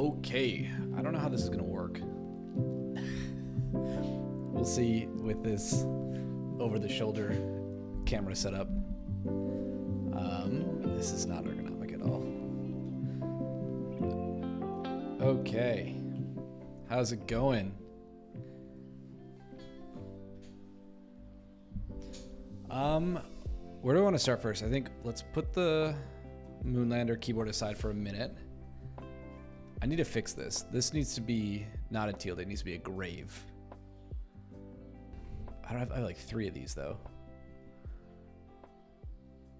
Okay, I don't know how this is gonna work. We'll see with this over-the-shoulder camera setup. This is not ergonomic at all. Okay, how's it going? Where do I want to start first? I think let's put the moonlander keyboard aside for a minute. I need to fix this. This needs to be not a tilde, it needs to be a grave. I have like 3 of these though.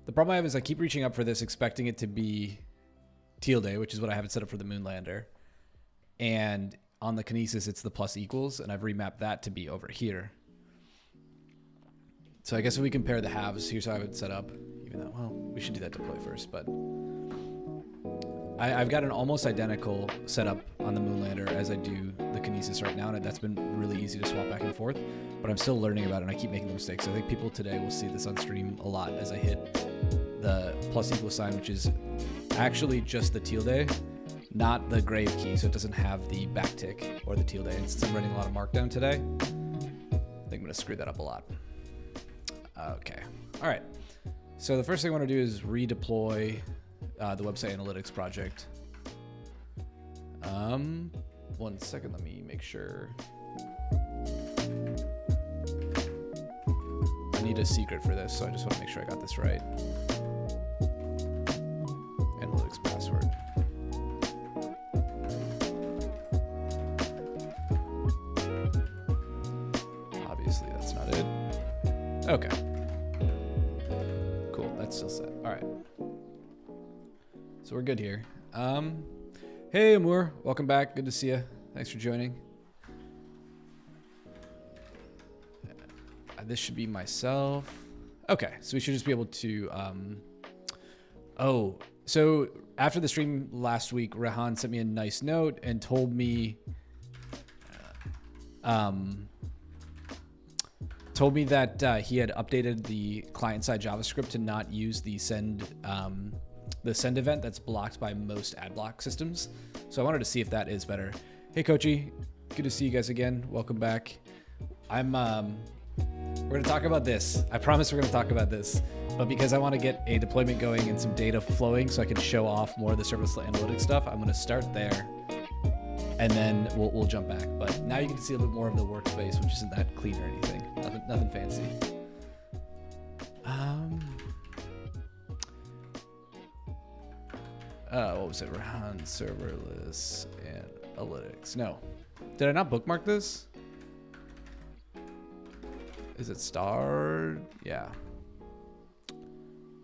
The problem I have is I keep reaching up for this expecting it to be tilde, which is what I have it set up for the moonlander. And on the kinesis, it's the plus equals, and I've remapped that to be over here. So I guess if we compare the halves, here's how I would set up, even though, well, we should do that deploy first, but I've got an almost identical setup on the moonlander as I do the kinesis right now, and that's been really easy to swap back and forth, but I'm still learning about it, and I keep making the mistakes. So I think people today will see this on stream a lot as I hit the plus equal sign, which is actually just the tilde, not the grave key, so it doesn't have the backtick or the tilde. And since I'm running a lot of markdown today, I think I'm gonna screw that up a lot. Okay, all right. So the first thing I want to do is redeploy the website analytics project. 1 second, let me make sure. I need a secret for this, so I just want to make sure I got this right. Analytics password. Obviously, that's not it. Okay. Cool, that's still set. All right. So we're good here. Hey, Amur, welcome back. Good to see you. Thanks for joining. This should be myself. Okay, so we should just be able to. Oh, so after the stream last week, Rehan sent me a nice note and told me. Told me that he had updated the client-side JavaScript to not use the send event that's blocked by most ad block systems. So I wanted to see if that is better. Hey, Kochi, good to see you guys again. Welcome back. We're gonna talk about this. I promise we're gonna talk about this. But because I want to get a deployment going and some data flowing so I can show off more of the serverless analytics stuff, I'm gonna start there. And then we'll jump back. But now you can see a little bit more of the workspace, which isn't that clean or anything. Nothing fancy. What was it? Rehan serverless analytics. No. Did I not bookmark this? Is it starred? Yeah.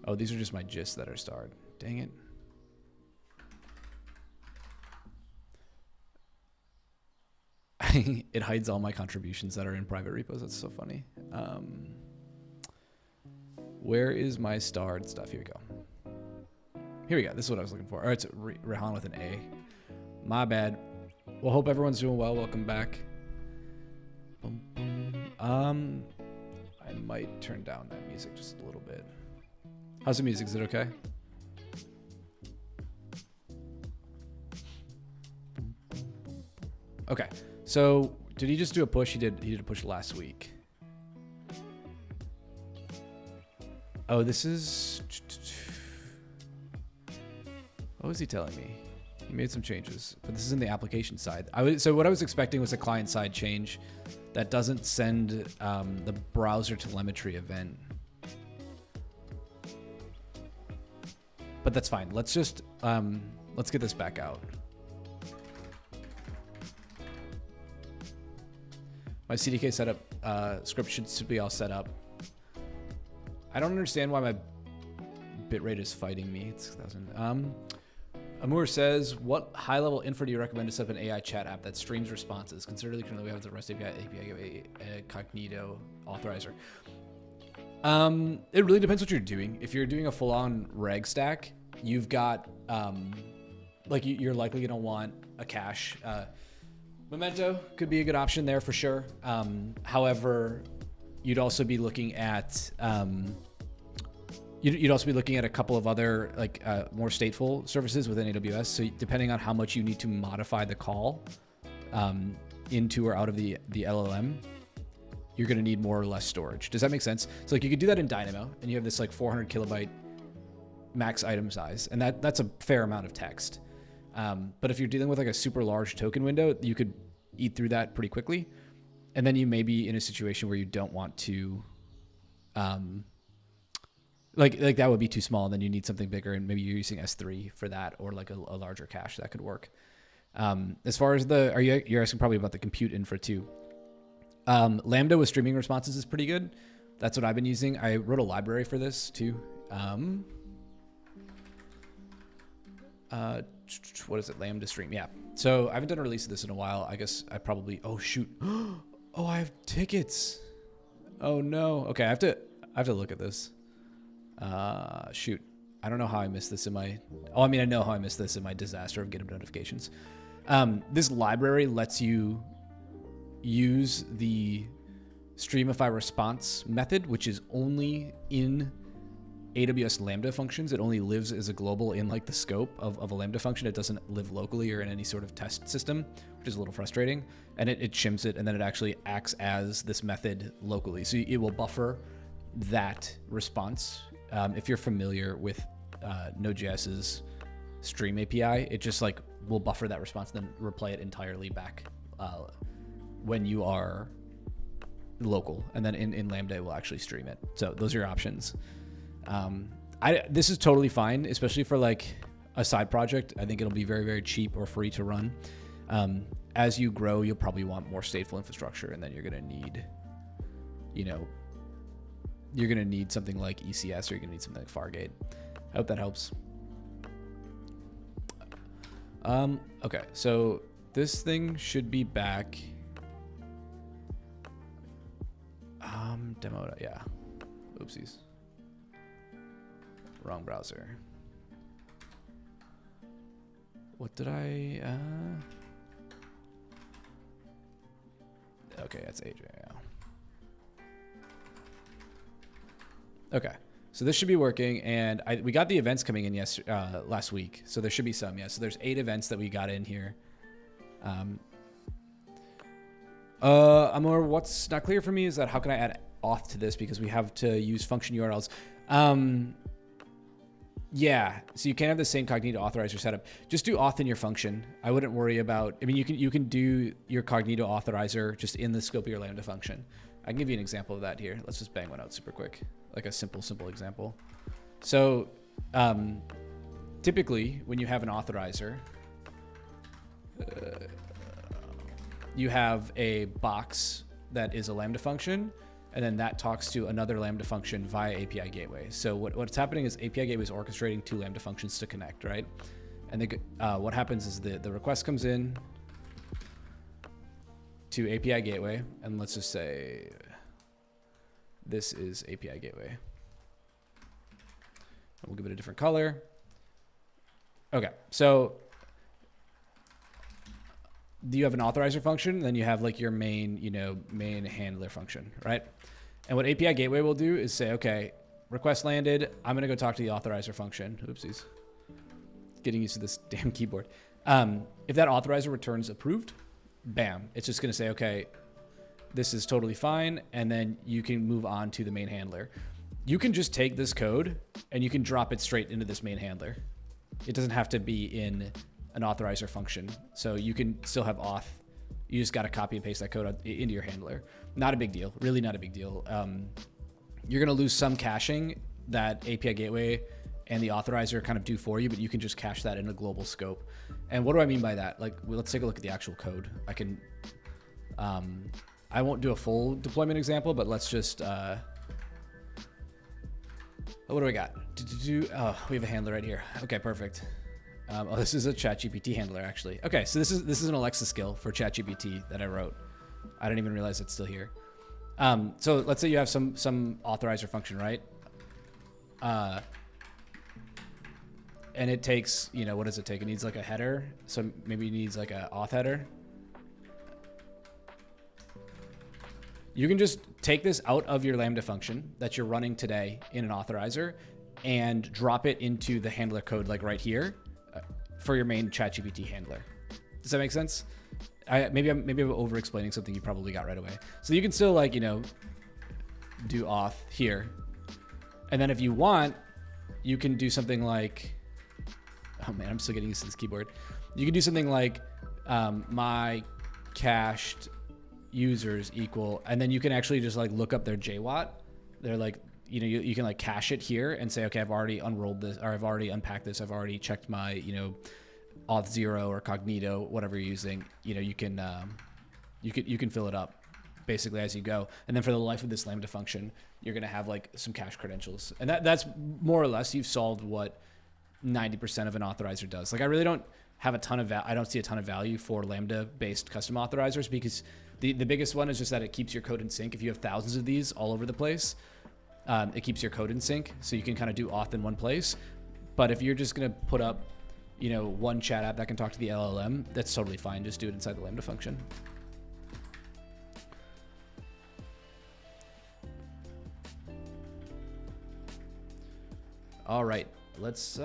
Oh, these are just my gists that are starred. Dang it. It hides all my contributions that are in private repos. That's so funny. Where is my starred stuff? Here we go. Here we go. This is what I was looking for. All right, it's Rehan with an A. My bad. Well, hope everyone's doing well. Welcome back. I might turn down that music just a little bit. How's the music? Is it okay? Okay. So did he just do a push? He did a push last week. Oh, this is. What was he telling me? He made some changes, but this is in the application side. So what I was expecting was a client side change that doesn't send the browser telemetry event. But that's fine. Let's just let's get this back out. My CDK setup script should be all set up. I don't understand why my bitrate is fighting me. It's 6,000. Amur says, what high-level info do you recommend to set up an AI chat app that streams responses? Consider currently we have the REST API Cognito authorizer. It really depends what you're doing. If you're doing a full-on reg stack, you've got like you're likely going to want a cache. Memento could be a good option there for sure. However, you'd also be looking at You'd also be looking at a couple of other like more stateful services within AWS. So depending on how much you need to modify the call into or out of the LLM, you're going to need more or less storage. Does that make sense? So like you could do that in Dynamo, and you have this like 400 kilobyte max item size, and that's a fair amount of text. But if you're dealing with like a super large token window, you could eat through that pretty quickly, and then you may be in a situation where you don't want to. Like that would be too small, and then you need something bigger, and maybe you're using S3 for that, or like a larger cache that could work. As far as you're asking probably about the compute infra too. Lambda with streaming responses is pretty good. That's what I've been using. I wrote a library for this too. What is it? Lambda stream. Yeah. So I haven't done a release of this in a while. I guess I probably, oh shoot. Oh, I have tickets. Oh no. Okay. I have to look at this. Shoot. I don't know how I missed this in my, I know how I missed this in my disaster of GitHub notifications. This library lets you use the Streamify response method, which is only in AWS Lambda functions. It only lives as a global in like the scope of a Lambda function. It doesn't live locally or in any sort of test system, which is a little frustrating. And it shims it, and then it actually acts as this method locally. So it will buffer that response. If you're familiar with Node.js's Stream API, it just like will buffer that response, then replay it entirely back when you are local, and then in Lambda it will actually stream it. So those are your options. This is totally fine, especially for like a side project. I think it'll be very, very cheap or free to run. As you grow, you'll probably want more stateful infrastructure, and then you're gonna need, you're gonna need something like ECS, or you're gonna need something like Fargate. I hope that helps. Okay, so this thing should be back. Demo, yeah. Oopsies. Wrong browser. What did I, okay, that's AJ, yeah. Okay, so this should be working, and we got the events coming in last week, so there should be some, yeah. So there's 8 events that we got in here. Amor, what's not clear for me is that how can I add auth to this, because we have to use function URLs. Yeah, so you can't have the same cognito authorizer setup. Just do auth in your function. I wouldn't worry about, you can do your cognito authorizer just in the scope of your Lambda function. I can give you an example of that here. Let's just bang one out super quick, like a simple example. So typically when you have an authorizer, you have a box that is a Lambda function, and then that talks to another Lambda function via API gateway. So what's happening is API gateway is orchestrating 2 Lambda functions to connect, right? And what happens is the request comes in to API gateway, and let's just say this is API gateway. We'll give it a different color. Okay, so you have an authorizer function, then you have like your main, main handler function, right? And what API gateway will do is say, okay, request landed. I'm going to go talk to the authorizer function. Oopsies. Getting used to this damn keyboard. If that authorizer returns approved, bam, it's just going to say, okay, this is totally fine. And then you can move on to the main handler. You can just take this code and you can drop it straight into this main handler. It doesn't have to be in an authorizer function. So you can still have auth. You just got to copy and paste that code into your handler. Not a big deal, really not a big deal. You're going to lose some caching that API gateway and the authorizer kind of do for you, but you can just cache that in a global scope. And what do I mean by that? Like, let's take a look at the actual code. I won't do a full deployment example, but let's just, what do we got? Oh, we have a handler right here. Okay, perfect. Oh, this is a ChatGPT handler, actually. Okay, so this is an Alexa skill for ChatGPT that I wrote. I didn't even realize it's still here. So let's say you have some authorizer function, right? And it takes, what does it take? It needs like a header. So maybe it needs like a auth header. You can just take this out of your Lambda function that you're running today in an authorizer and drop it into the handler code like right here for your main ChatGPT handler. Does that make sense? Maybe I'm over explaining something you probably got right away. So you can still like, you know, do auth here. And then if you want, you can do something like, oh man, I'm still getting used to this keyboard. You can do something like my cached users equal, and then you can actually just like look up their JWAT. They're like, you know, you can like cache it here and say, okay, I've already unrolled this, or I've already unpacked this. I've already checked my, you know, auth0 or cognito, whatever you're using. You know, you can fill it up basically as you go. And then for the life of this Lambda function, you're going to have like some cache credentials. And that's more or less, you've solved what 90% of an authorizer does. Like I really don't have a ton of, I don't see a ton of value for Lambda based custom authorizers, because the biggest one is just that it keeps your code in sync. If you have thousands of these all over the place, it keeps your code in sync. So you can kind of do auth in one place. But if you're just going to put up, you know, one chat app that can talk to the LLM, that's totally fine. Just do it inside the Lambda function. All right, let's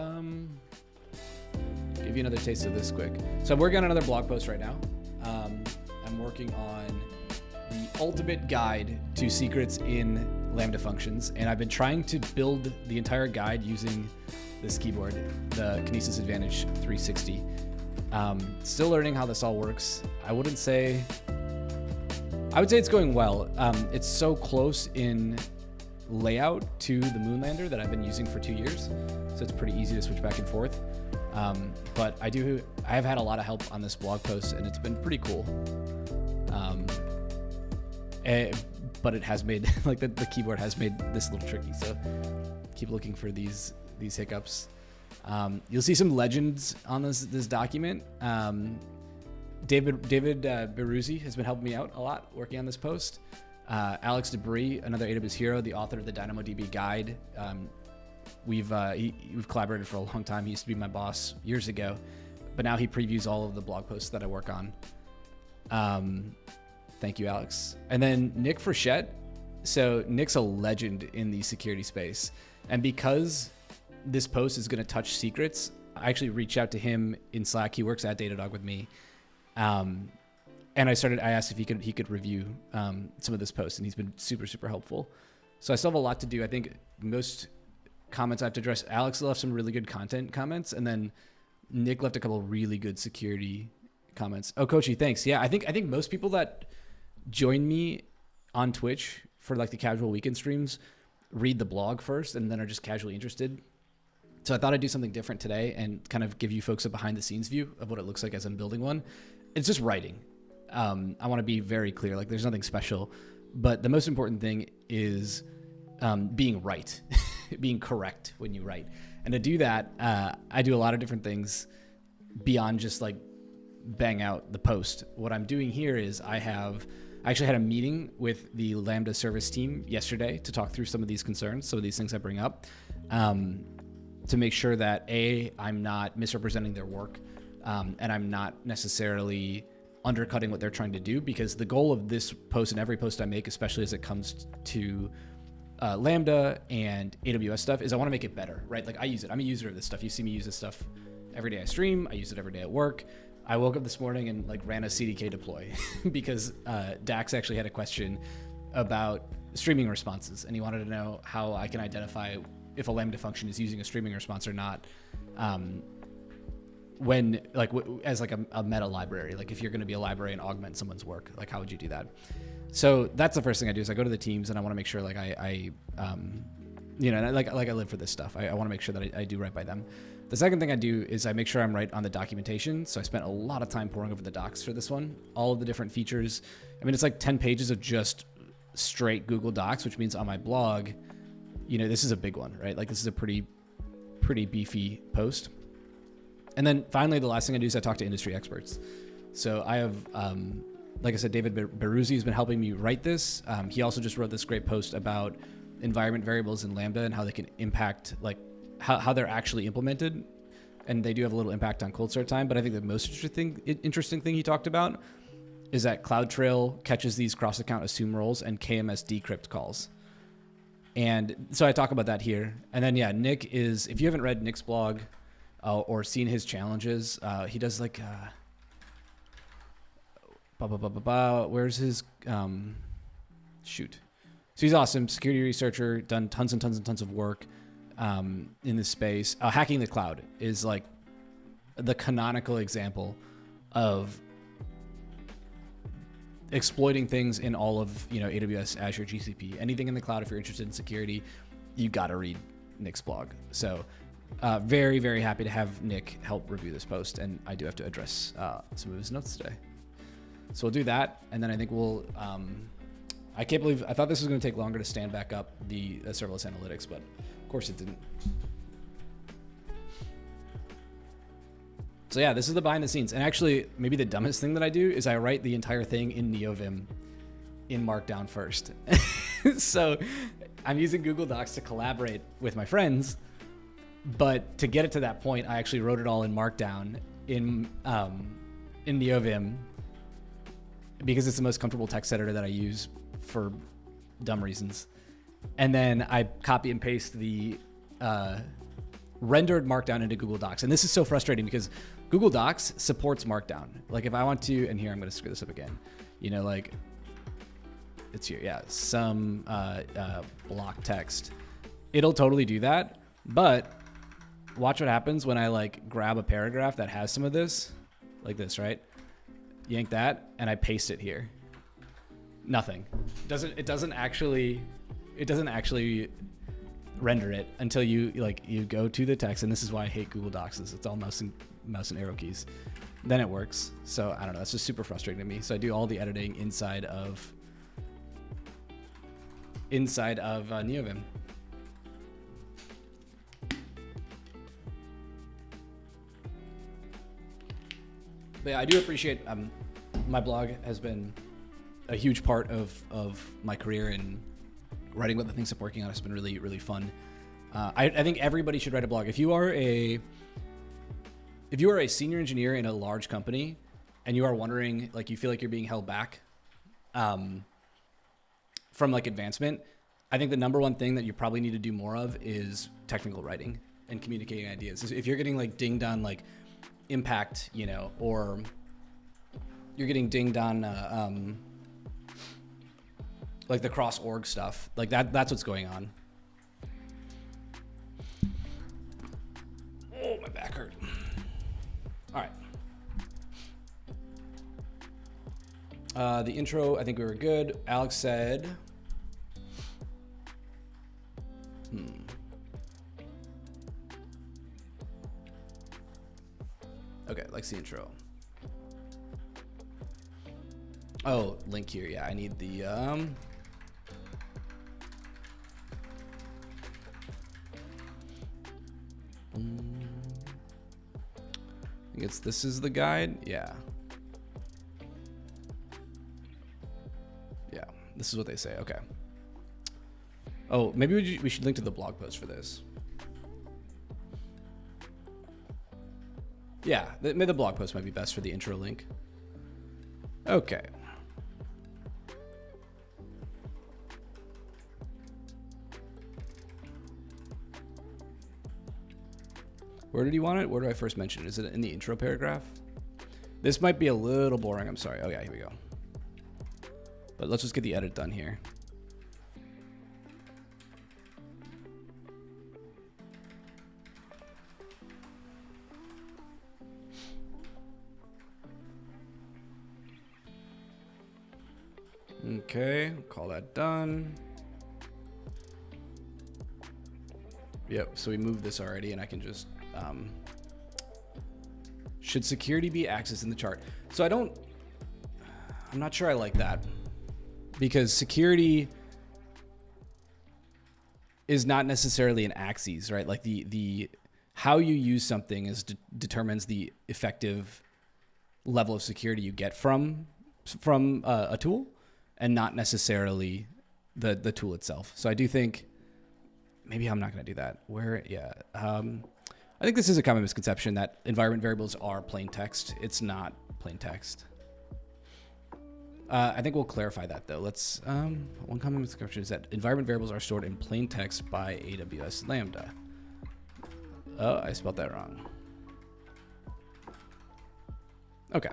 give you another taste of this quick. So I'm working on another blog post right now. I'm working on the ultimate guide to secrets in Lambda functions, and I've been trying to build the entire guide using this keyboard, the Kinesis Advantage 360. Still learning how this all works. I would say it's going well. It's so close in layout to the moonlander that I've been using for 2 years, so it's pretty easy to switch back and forth. But I have had a lot of help on this blog post, and it's been pretty cool. But it has made, like the keyboard has made this a little tricky, so keep looking for these hiccups. You'll see some legends on this document. David Beruzzi has been helping me out a lot working on this post. Alex Debris, another AWS hero, the author of the DynamoDB guide. We've collaborated for a long time. He used to be my boss years ago, but now he previews all of the blog posts that I work on. Thank you, Alex. And then Nick Frechette. So Nick's a legend in the security space. And because this post is going to touch secrets, I actually reached out to him in Slack. He works at Datadog with me. And I asked if he could review some of this post, and he's been super, super helpful. So I still have a lot to do. I think most comments I have to address, Alex left some really good content comments, and then Nick left a couple of really good security comments. Oh, Kochi, thanks. Yeah, I think most people that join me on Twitch for like the casual weekend streams read the blog first and then are just casually interested. So I thought I'd do something different today and kind of give you folks a behind the scenes view of what it looks like as I'm building one. It's just writing. I want to be very clear, like there's nothing special, but the most important thing is being right, being correct when you write. And to do that, I do a lot of different things beyond just like bang out the post. What I'm doing here is I actually had a meeting with the Lambda service team yesterday to talk through some of these concerns, some of these things I bring up, to make sure that I'm not misrepresenting their work, and I'm not necessarily undercutting what they're trying to do, because the goal of this post and every post I make, especially as it comes to Lambda and AWS stuff, is I want to make it better, right? Like I use it. I'm a user of this stuff. You see me use this stuff every day I stream. I use it every day at work. I woke up this morning and like ran a CDK deploy because Dax actually had a question about streaming responses, and he wanted to know how I can identify if a Lambda function is using a streaming response or not. When like as like a meta library, like if you're going to be a library and augment someone's work, like how would you do that? So that's the first thing I do is I go to the teams and I want to make sure like I live for this stuff. I want to make sure that I do right by them. The second thing I do is I make sure I'm right on the documentation. So I spent a lot of time poring over the docs for this one, all of the different features. I mean, it's like 10 pages of just straight Google Docs, which means on my blog, you know, this is a big one, right? Like this is a pretty beefy post. And then finally, the last thing I do is I talk to industry experts. So I have, like I said, David Beruzzi has been helping me write this. He also just wrote this great post about environment variables in Lambda and how they can impact, like how they're actually implemented. And they do have a little impact on cold start time. But I think the most interesting thing he talked about is that CloudTrail catches these cross-account assume roles and KMS decrypt calls. And so I talk about that here. And then, yeah, Nick is, if you haven't read Nick's blog or seen his challenges, he does like, where's his, shoot. So he's awesome. Security researcher, done tons and tons and tons of work in this space. Hacking the cloud is like the canonical example of exploiting things in all of, you know, AWS, Azure, GCP, anything in the cloud. If you're interested in security, you got to read Nick's blog. So very, very happy to have Nick help review this post. And I do have to address some of his notes today. So we'll do that. And then I think we'll, I can't believe, I thought this was going to take longer to stand back up the serverless analytics, but of course it didn't. So yeah, this is the behind the scenes. And actually, maybe the dumbest thing that I do is I write the entire thing in NeoVim in Markdown first. So I'm using Google Docs to collaborate with my friends, but to get it to that point, I actually wrote it all in Markdown in NeoVim because it's the most comfortable text editor that I use for dumb reasons. And then I copy and paste the rendered Markdown into Google Docs. And this is so frustrating because Google Docs supports Markdown. Like if I want to, and here I'm going to screw this up again, you know, like it's here. Yeah. Some block text. It'll totally do that. But watch what happens when I like grab a paragraph that has some of this, like this, right? Yank that and I paste it here. Nothing. It doesn't actually render it until you go to the text. And this is why I hate Google Docs. It's all mouse and arrow keys. Then it works. So I don't know. It's just super frustrating to me. So I do all the editing inside of NeoVim. But yeah, I do appreciate my blog has been a huge part of my career, and writing about the things I'm working on has been really, really fun. I think everybody should write a blog. If you are a senior engineer in a large company and you are wondering, like you feel like you're being held back from like advancement, I think the number one thing that you probably need to do more of is technical writing and communicating ideas. If you're getting like dinged on like impact, you know, or you're getting dinged on like the cross org stuff, like that's what's going on. Oh, my back hurt. All right. The intro, I think we were good. Alex said, okay, likes the intro. Oh, link here. Yeah, I need the I think this is the guide. Yeah. Yeah, this is what they say. Okay. Oh, maybe we should link to the blog post for this. Yeah, maybe the blog post might be best for the intro link. Okay. Where did you want it? Where do I first mention it? Is it in the intro paragraph? This might be a little boring. I'm sorry. Oh yeah, here we go. But let's just get the edit done here. Okay, call that done. Yep, so we moved this already, and I can just should security be accessed in the chart? So I'm not sure I like that, because security is not necessarily an axis, right? Like the how you use something determines the effective level of security you get from a tool, and not necessarily the tool itself. So I do think maybe I'm not going to do that. I think this is a common misconception that environment variables are plain text. It's not plain text. I think we'll clarify that though. Let's, one common misconception is that environment variables are stored in plain text by AWS Lambda. Oh, I spelled that wrong. Okay.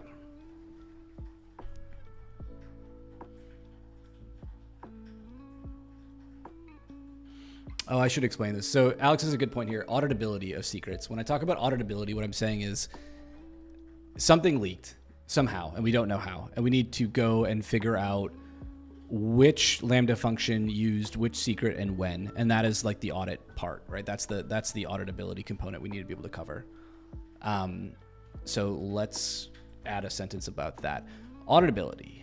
Oh, I should explain this. So Alex has a good point here. Auditability of secrets. When I talk about auditability, what I'm saying is something leaked somehow, and we don't know how. And we need to go and figure out which Lambda function used which secret and when. And that is like the audit part, right? That's the auditability component we need to be able to cover. So let's add a sentence about that. Auditability.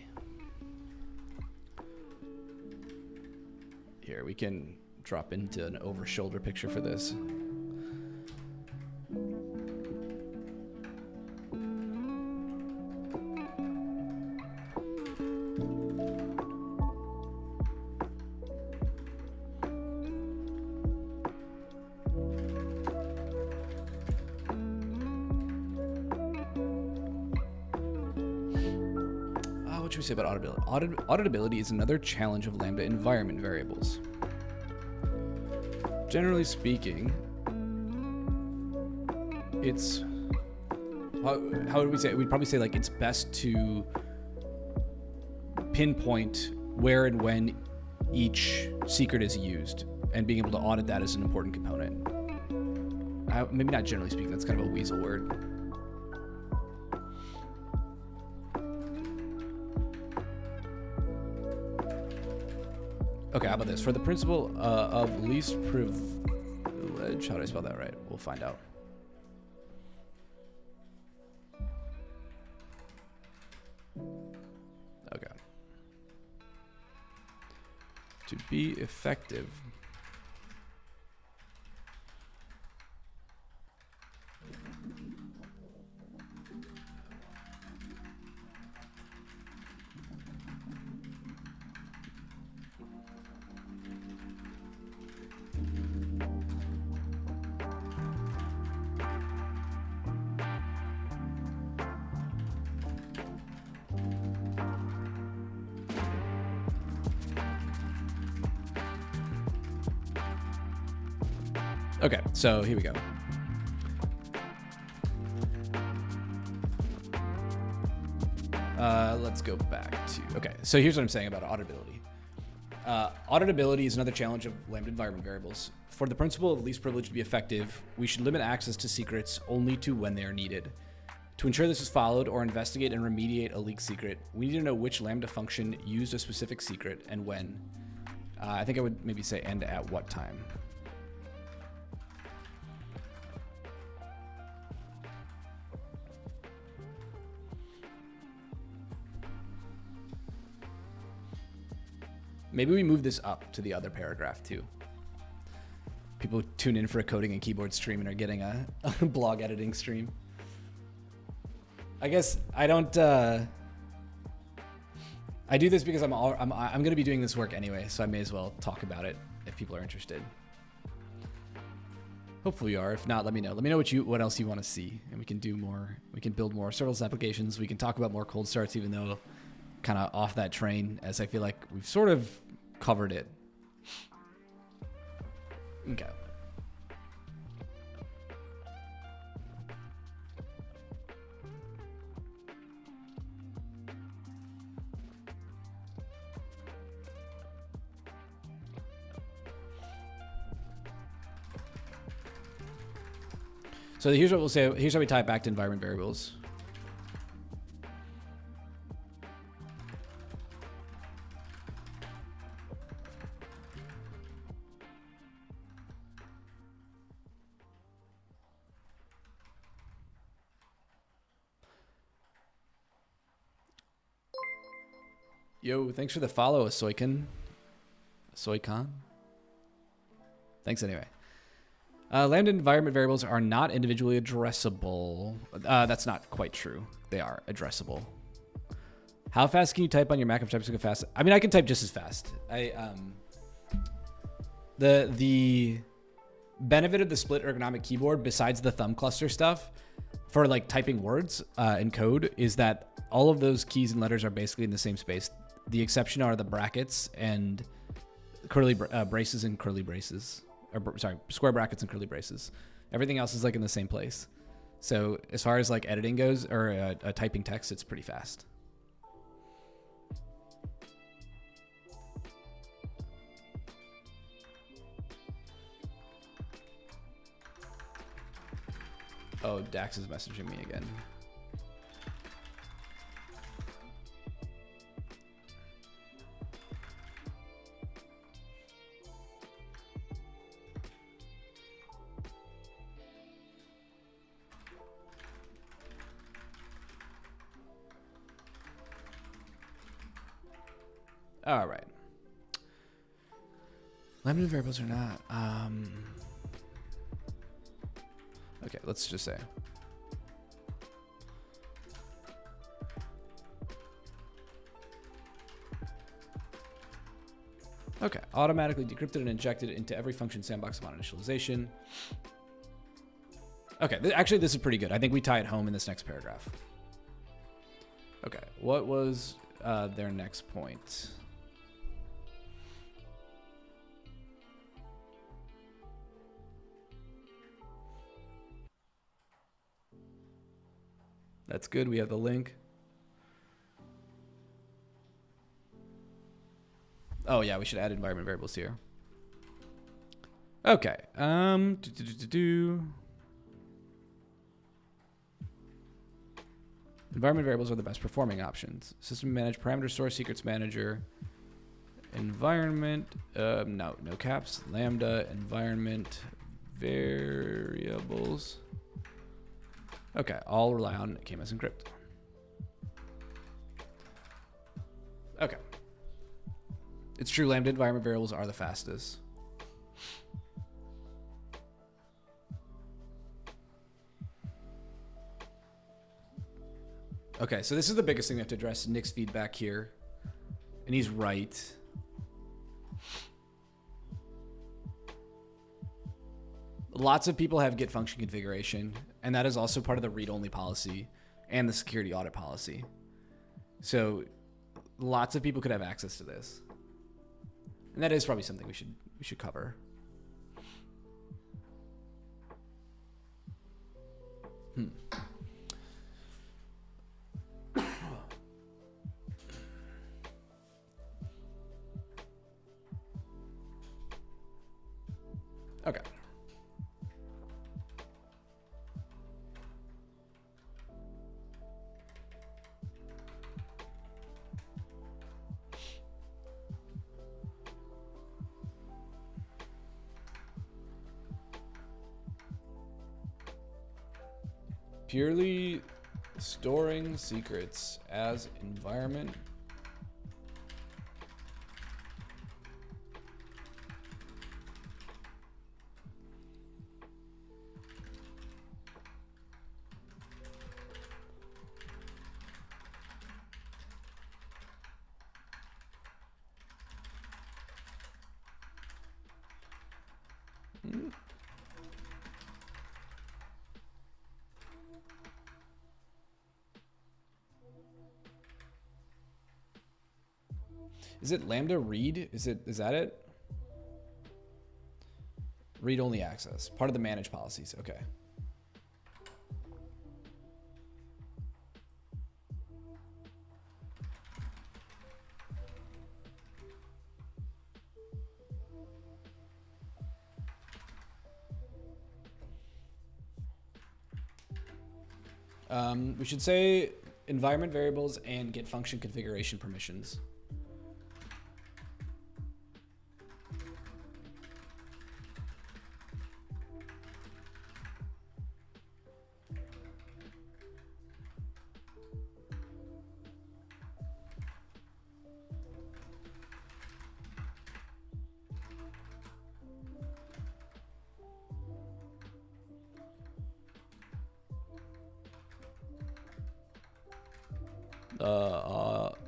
Here, we can drop into an over-shoulder picture for this. What should we say about auditability? Auditability is another challenge of Lambda environment variables. Generally speaking, it's, how would we say it? We'd probably say like it's best to pinpoint where and when each secret is used, and being able to audit that is an important component. Maybe not generally speaking, that's kind of a weasel word. Okay, how about this? For the principle of least privilege, how do I spell that right? We'll find out. Okay. To be effective. Okay, so here we go. Let's go back to, okay, so here's what I'm saying about auditability. Auditability is another challenge of Lambda environment variables. For the principle of least privilege to be effective, we should limit access to secrets only to when they are needed. To ensure this is followed or investigate and remediate a leaked secret, we need to know which Lambda function used a specific secret and when. I think I would maybe say and at what time. Maybe we move this up to the other paragraph too. People tune in for a coding and keyboard stream and are getting a blog editing stream. I guess I don't. I do this because I'm going to be doing this work anyway, so I may as well talk about it if people are interested. Hopefully you are. If not, let me know. Let me know what else you want to see, and we can do more. We can build more serverless applications. We can talk about more cold starts, even though kind of off that train, as I feel like we've sort of covered it. Okay. So here's what we'll say. Here's how we tie it back to environment variables. Yo, thanks for the follow, Soykan. Soykan? Thanks anyway. Lambda environment variables are not individually addressable. That's not quite true. They are addressable. How fast can you type on your Mac? If typing so fast, I mean, I can type just as fast. The benefit of the split ergonomic keyboard, besides the thumb cluster stuff, for like typing words in code is that all of those keys and letters are basically in the same space. The exception are the brackets and curly braces and curly braces, or sorry, square brackets and curly braces. Everything else is like in the same place. So as far as like editing goes, or typing text, it's pretty fast. Oh, Dax is messaging me again. All right. Lambda variables are not. Okay, let's just say. Okay, automatically decrypted and injected into every function sandbox upon initialization. Okay, actually this is pretty good. I think we tie it home in this next paragraph. Okay, what was their next point? That's good. We have the link. Oh yeah, we should add environment variables here. Okay. Environment variables are the best performing options. System manage parameter store secrets manager. Environment. No caps. Lambda environment variables. Okay, all rely on KMS encrypt. Okay. It's true, Lambda environment variables are the fastest. Okay, so this is the biggest thing we have to address. Nick's feedback here. And he's right. Lots of people have Git function configuration, and that is also part of the read-only policy and the security audit policy. So lots of people could have access to this. And that is probably something we should cover. Okay. Purely storing secrets as environment. Is it Lambda read? Is that it? Read only access. Part of the manage policies. Okay. We should say environment variables and Git function configuration permissions.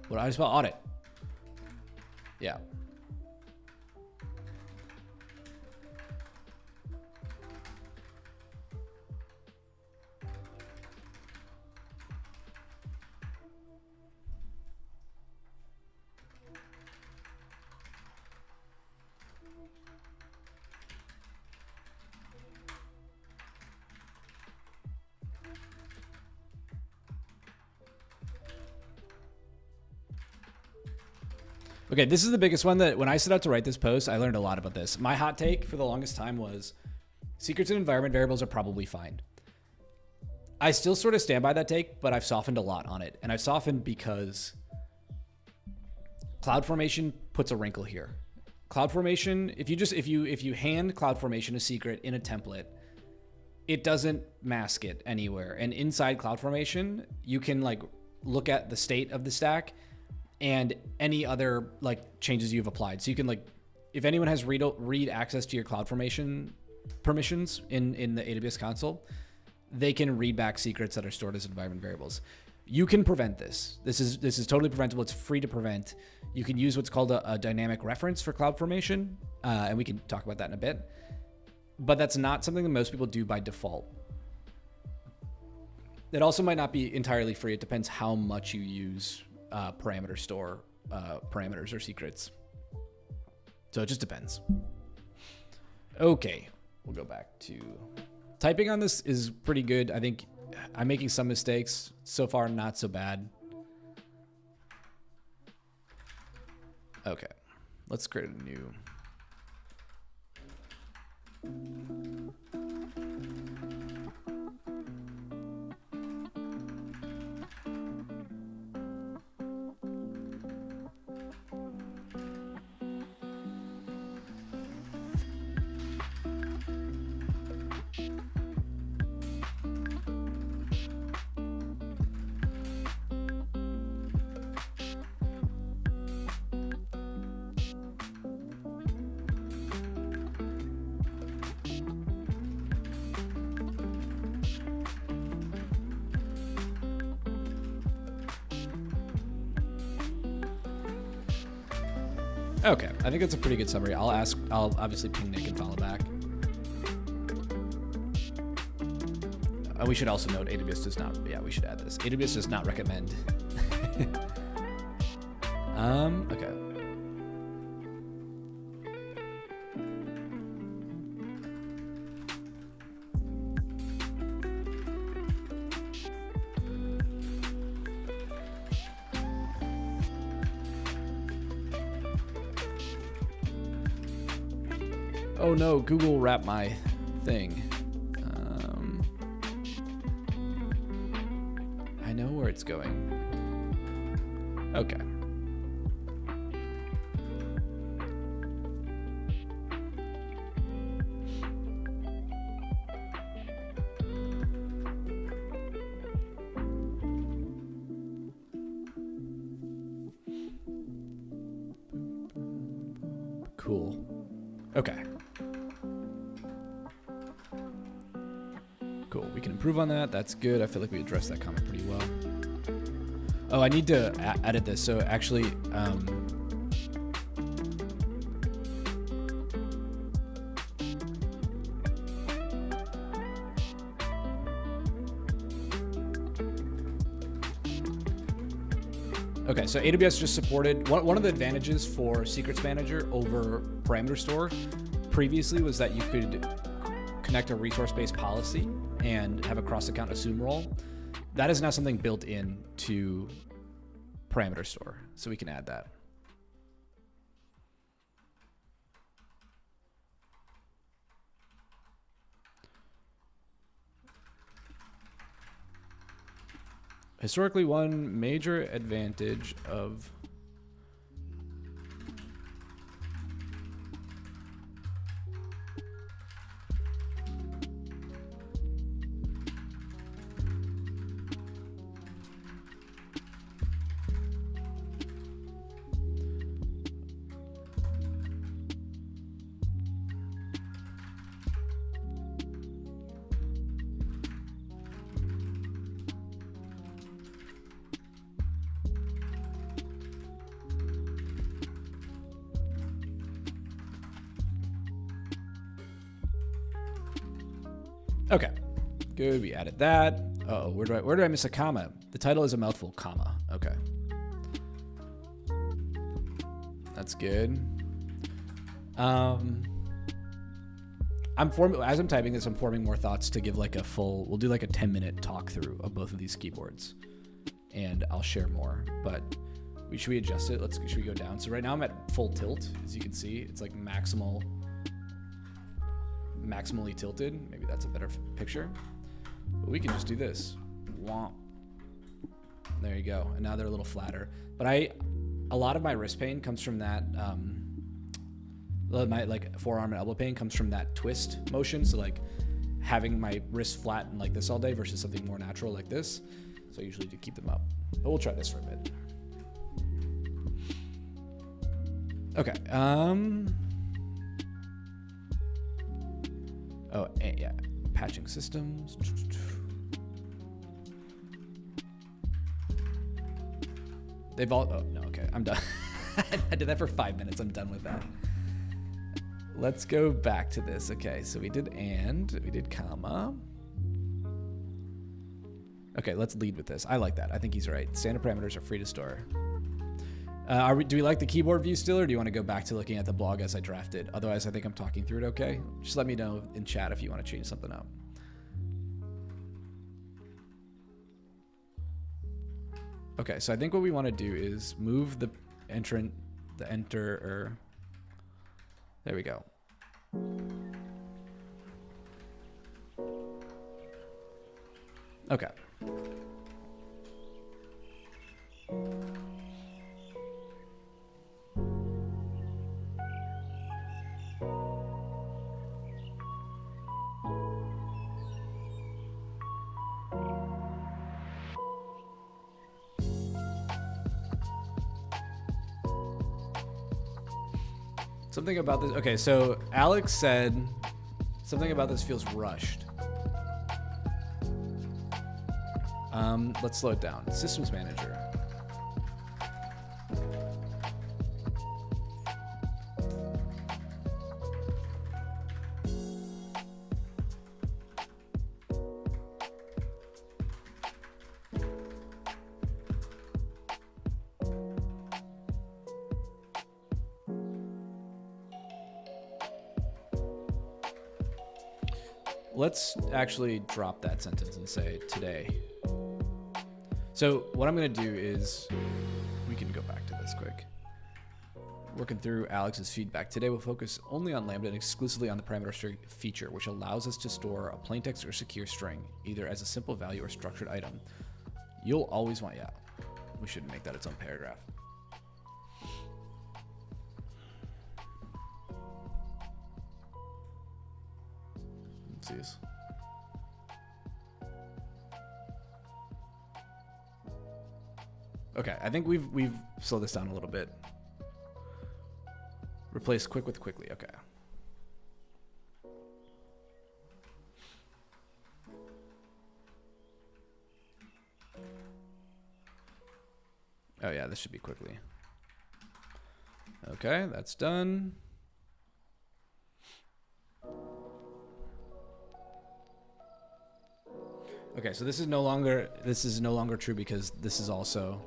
What do I spell audit? Yeah. Okay, this is the biggest one that when I set out to write this post, I learned a lot about this. My hot take for the longest time was secrets and environment variables are probably fine. I still sort of stand by that take, but I've softened a lot on it. And I've softened because CloudFormation puts a wrinkle here. CloudFormation, if you hand CloudFormation a secret in a template, it doesn't mask it anywhere. And inside CloudFormation, you can like look at the state of the stack and any other like changes you've applied. So you can like, if anyone has read access to your CloudFormation permissions in the AWS console, they can read back secrets that are stored as environment variables. You can prevent this. This is totally preventable. It's free to prevent. You can use what's called a dynamic reference for CloudFormation, and we can talk about that in a bit. But that's not something that most people do by default. It also might not be entirely free. It depends how much you use parameter store parameters or secrets. So it just depends. Okay, we'll go back to... Typing on this is pretty good. I think I'm making some mistakes. So far, not so bad. Okay, let's create a new. Okay, I think that's a pretty good summary. I'll obviously ping Nick and follow back. We should also note AWS does not, yeah, we should add this. AWS does not recommend. Okay. Oh no, Google wrapped my thing. I know where it's going. Okay. Cool. Okay. Cool, we can improve on that. That's good. I feel like we addressed that comment pretty well. Oh, I need to edit this. So actually, okay, so AWS just supported, one of the advantages for Secrets Manager over Parameter Store previously was that you could connect a resource-based policy and have a cross-account assume role. That is now something built in to Parameter Store, so we can add that. Historically, one major advantage of okay, good. We added that. Uh-oh, where did I miss a comma? The title is a mouthful, comma. Okay, that's good. As I'm typing this, I'm forming more thoughts to give like a full. We'll do like a 10-minute talk through of both of these keyboards, and I'll share more. But Should we adjust it? Should we go down? So right now I'm at full tilt, as you can see. It's like maximally tilted. Maybe that's a better picture. But we can just do this. Womp. There you go. And now they're a little flatter. But a lot of my wrist pain comes from that, my like forearm and elbow pain comes from that twist motion. So like having my wrist flatten like this all day versus something more natural like this. So I usually do keep them up. But we'll try this for a bit. Okay. Oh, yeah. Patching systems. They've all. Oh no. Okay, I'm done. I did that for 5 minutes. I'm done with that. Let's go back to this. Okay, so we did and, we did comma. Okay, let's lead with this. I like that. I think he's right. Standard parameters are free to store. Do we like the keyboard view still, or do you want to go back to looking at the blog as I drafted? Otherwise, I think I'm talking through it okay. Just let me know in chat if you want to change something up. Okay, so I think what we want to do is move the enter. There we go. Okay. Something about this. Okay, so Alex said something about this feels rushed. Let's slow it down. Systems manager. Let's actually drop that sentence and say today. So what I'm going to do is, we can go back to this quick. Working through Alex's feedback. Today we'll focus only on Lambda and exclusively on the parameter string feature, which allows us to store a plain text or secure string, either as a simple value or structured item. You'll always want, yeah, we should make that its own paragraph. Let's see this. Okay, I think we've slowed this down a little bit. Replace quick with quickly. Okay. Oh yeah, this should be quickly. Okay, that's done. Okay, so this is no longer true because this is also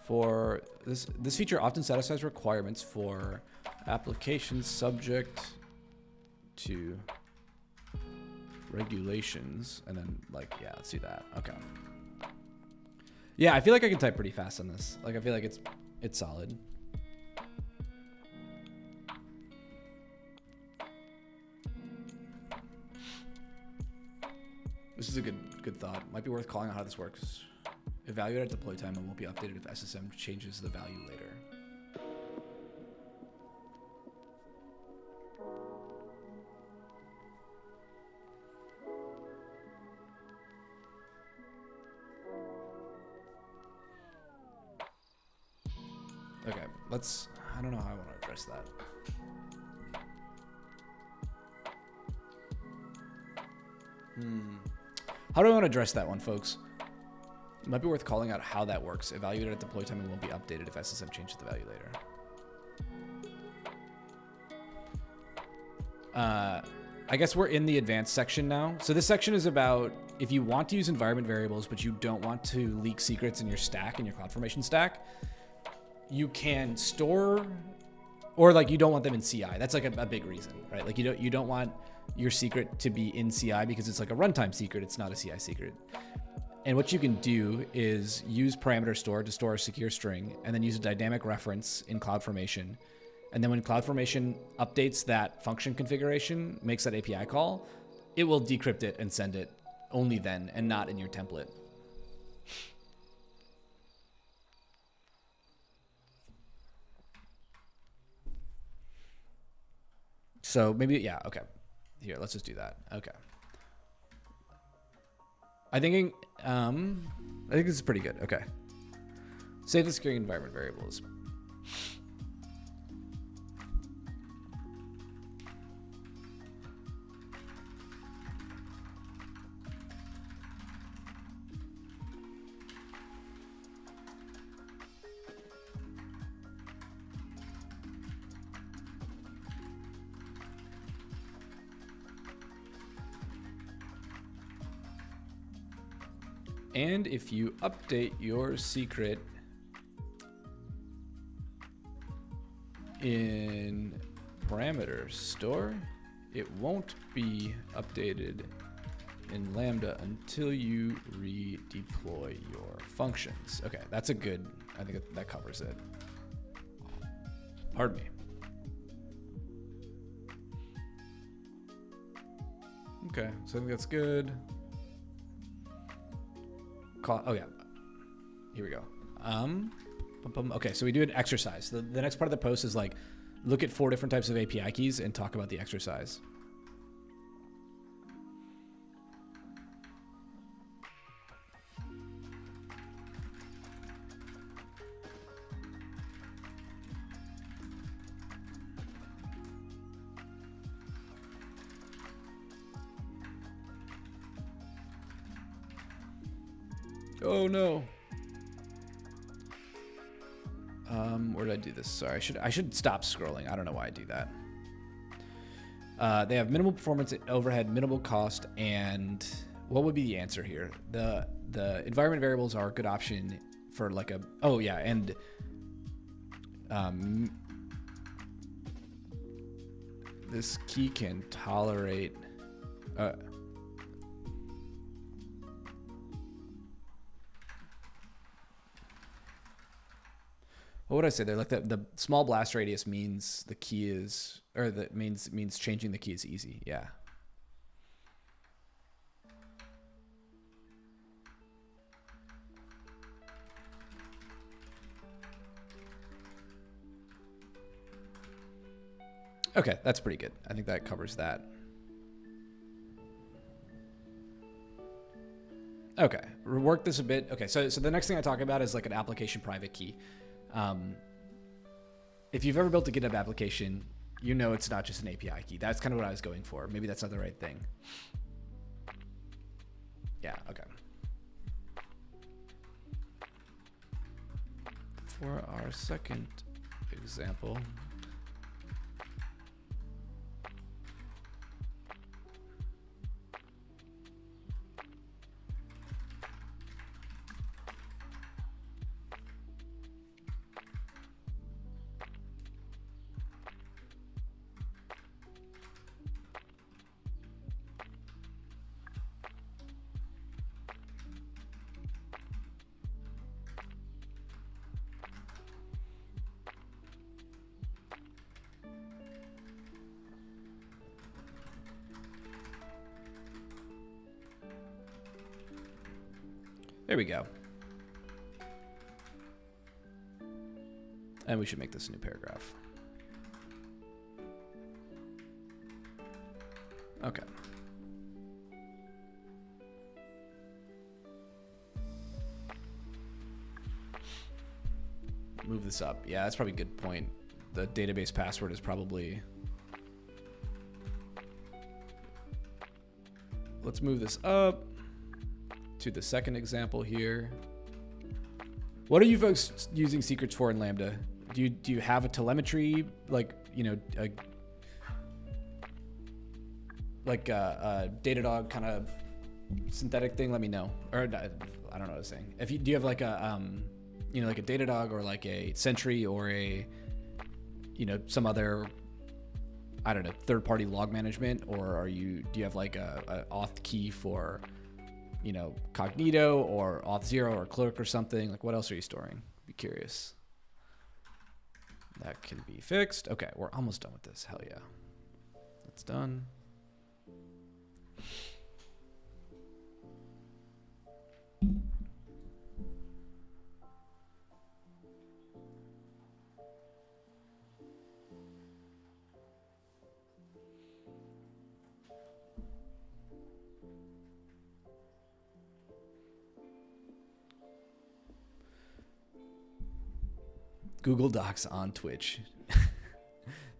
for this feature often satisfies requirements for applications subject to regulations, and then like, yeah, let's do that. Okay. Yeah, I feel like I can type pretty fast on this. Like I feel like it's solid. This is a good thought. Might be worth calling out how this works. Evaluate at deploy time and won't be updated if SSM changes the value later. Okay, I don't know how I want to address that. How do I want to address that one, folks? It might be worth calling out how that works. Evaluated at deploy time and won't be updated if SSM changes the value later. I guess we're in the advanced section now. So this section is about if you want to use environment variables, but you don't want to leak secrets in your stack, in your CloudFormation stack, you can store, or like you don't want them in CI. That's like a big reason, right? Like you don't want your secret to be in CI because it's like a runtime secret. It's not a CI secret. And what you can do is use parameter store to store a secure string and then use a dynamic reference in CloudFormation. And then when CloudFormation updates that function configuration, makes that API call, it will decrypt it and send it only then and not in your template. So maybe, yeah, okay. Here, let's just do that. Okay. I think this is pretty good. Okay. Save the securing environment variables. And if you update your secret in parameter store, it won't be updated in Lambda until you redeploy your functions. Okay, that's a good, I think that covers it. Pardon me. Okay, so I think that's good. Oh yeah, here we go. Okay, so we do an exercise. The next part of the post is like, look at 4 different types of API keys and talk about the exercise. Oh no. Where did I do this? Sorry, I should stop scrolling. I don't know why I do that. They have minimal performance overhead, minimal cost, and what would be the answer here? The environment variables are a good option for like a, oh yeah, and this key can tolerate what would I say there? Like the small blast radius means the key is, or that means changing the key is easy. Yeah. Okay, that's pretty good. I think that covers that. Okay, rework this a bit. Okay, so the next thing I talk about is like an application private key. If you've ever built a GitHub application, you know it's not just an API key. That's kind of what I was going for. Maybe that's not the right thing. Yeah, okay. For our second example, there we go. And we should make this a new paragraph. Okay. Move this up. Yeah, that's probably a good point. the database password is probably... Let's move this up to the second example here. What are you folks using secrets for in Lambda? Do you have a telemetry, like, you know, a Datadog kind of synthetic thing? Let me know. Or I don't know what I was saying. If you do you have like a you know, like a Datadog or like a Sentry or a, you know, some other, I don't know, third-party log management, or do you have like a auth key for, you know, Cognito or Auth0 or Clerk or something? Like, what else are you storing? Be curious. That can be fixed. Okay, we're almost done with this. Hell yeah. That's done. Google Docs on Twitch.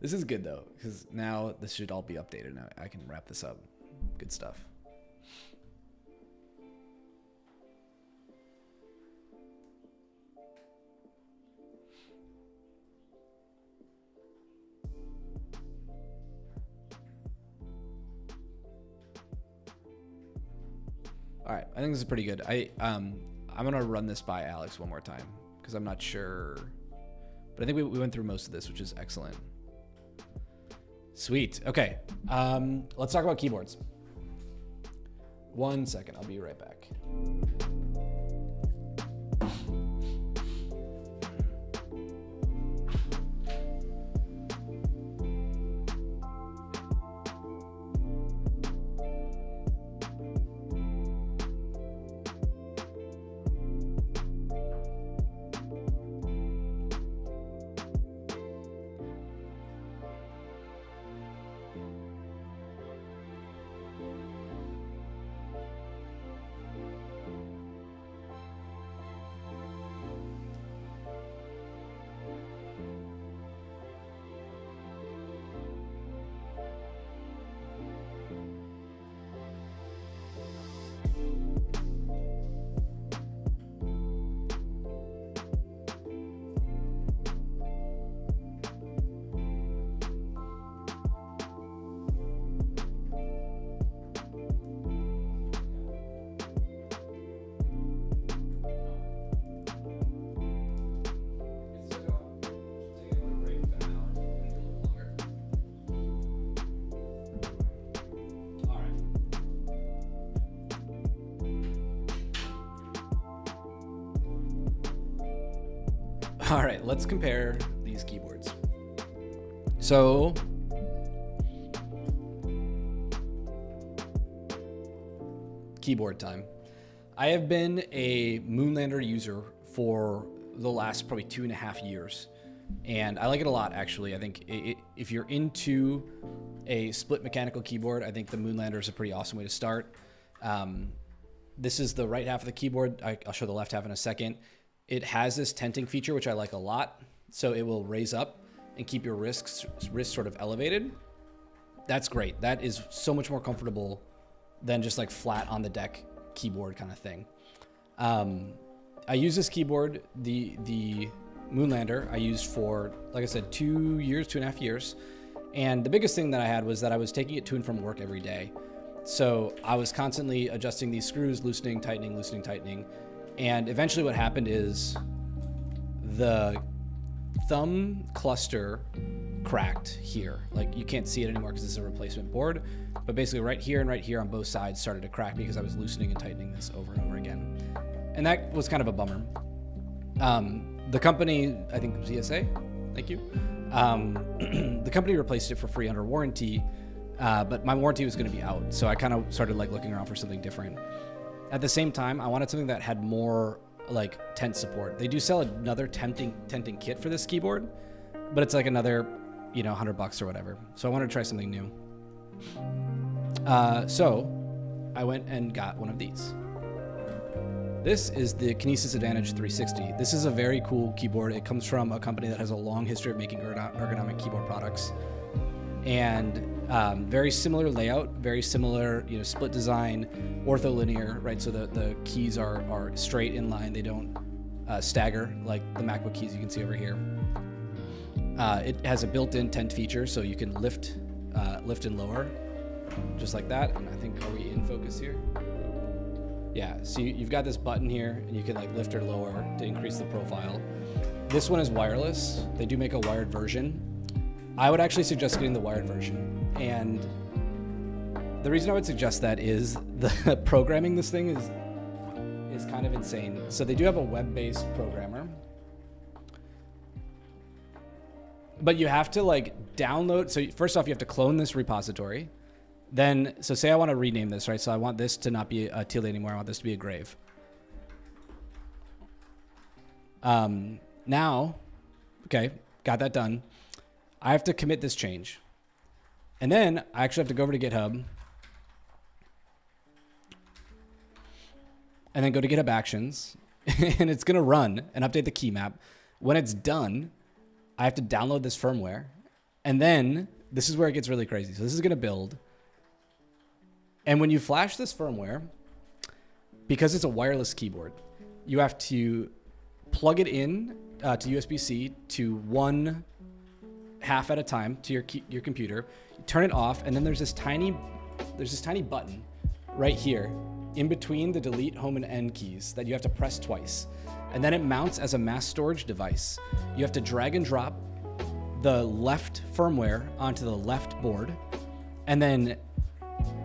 This is good though, because now this should all be updated. Now I can wrap this up. Good stuff. All right, I think this is pretty good. I'm gonna run this by Alex one more time because I'm not sure. But I think we went through most of this, which is excellent. Sweet. Okay. Let's talk about keyboards. 1 second. I'll be right back. All right, let's compare these keyboards. So keyboard time. I have been a Moonlander user for the last probably 2.5 years, and I like it a lot, actually. I think if you're into a split mechanical keyboard, I think the Moonlander is a pretty awesome way to start. This is the right half of the keyboard. I'll show the left half in a second. It has this tenting feature, which I like a lot. So it will raise up and keep your wrists sort of elevated. That's great. That is so much more comfortable than just like flat on the deck keyboard kind of thing. I use this keyboard, the Moonlander, I used for, like I said, 2.5 years. And the biggest thing that I had was that I was taking it to and from work every day. So I was constantly adjusting these screws, loosening, tightening. And eventually what happened is the thumb cluster cracked here. Like, you can't see it anymore because this is a replacement board, but basically right here and right here on both sides started to crack because I was loosening and tightening this over and over again. And that was kind of a bummer. The company, I think ZSA, thank you. The company replaced it for free under warranty, but my warranty was going to be out. So I kind of started like looking around for something different. At the same time, I wanted something that had more like tent support. They do sell another tenting kit for this keyboard, but it's like another, you know, $100 or whatever. So I wanted to try something new. So I went and got one of these. This is the Kinesis Advantage 360. This is a very cool keyboard. It comes from a company that has a long history of making ergonomic keyboard products. And very similar layout, very similar, split design, ortholinear, right? So the keys are straight in line. They don't stagger like the MacBook keys you can see over here. It has a built-in tent feature, so you can lift and lower, just like that. And I think, are we in focus here? Yeah, so you've got this button here, and you can like lift or lower to increase the profile. This one is wireless. They do make a wired version. I would actually suggest getting the wired version. And the reason I would suggest that is the programming this thing is kind of insane. So they do have a web-based programmer. But you have to like download. So first off, you have to clone this repository. Then, so say I want to rename this, right? So I want this to not be a tilde anymore. I want this to be a grave. Now, okay, got that done. I have to commit this change. And then I actually have to go over to GitHub. And then go to GitHub Actions. And it's going to run and update the key map. When it's done, I have to download this firmware. And then this is where it gets really crazy. So this is going to build. And when you flash this firmware, because it's a wireless keyboard, you have to plug it in to USB-C to one half at a time to your computer. You turn it off, and then there's this tiny button right here in between the delete, home, and end keys that you have to press twice. And then it mounts as a mass storage device. You have to drag and drop the left firmware onto the left board, and then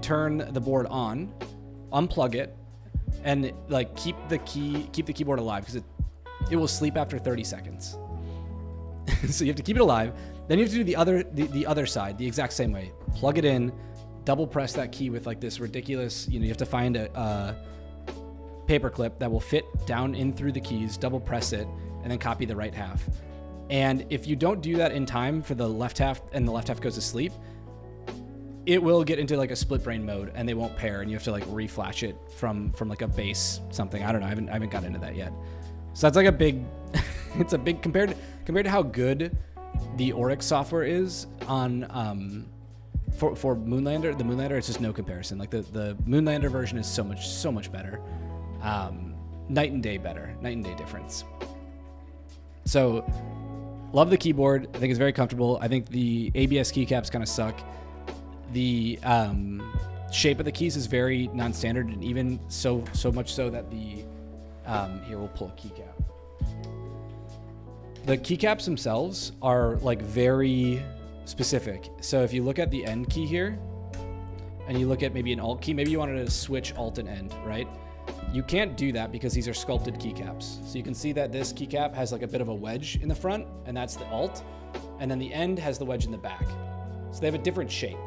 turn the board on, unplug it, and like keep the keyboard alive, because it will sleep after 30 seconds. So you have to keep it alive. Then you have to do the other side the exact same way. Plug it in, double press that key with like this ridiculous, you have to find a paper clip that will fit down in through the keys, double press it, and then copy the right half. And if you don't do that in time for the left half and the left half goes to sleep, it will get into like a split brain mode and they won't pair, and you have to like reflash it from like a base something. I don't know. I haven't got into that yet. So that's like a big, it's a big compared to how good the Oryx software is on for Moonlander. The Moonlander, it's just no comparison. Like the Moonlander version is so much better. Night and day better. Night and day difference. So love the keyboard. I think it's very comfortable. I think the ABS keycaps kind of suck. The shape of the keys is very non-standard, and even so much so that the here, we'll pull a keycap. The keycaps themselves are like very specific. So if you look at the end key here, and you look at maybe an alt key, maybe you wanted to switch alt and end, right? You can't do that because these are sculpted keycaps. So you can see that this keycap has like a bit of a wedge in the front, and that's the alt, and then the end has the wedge in the back. So they have a different shape,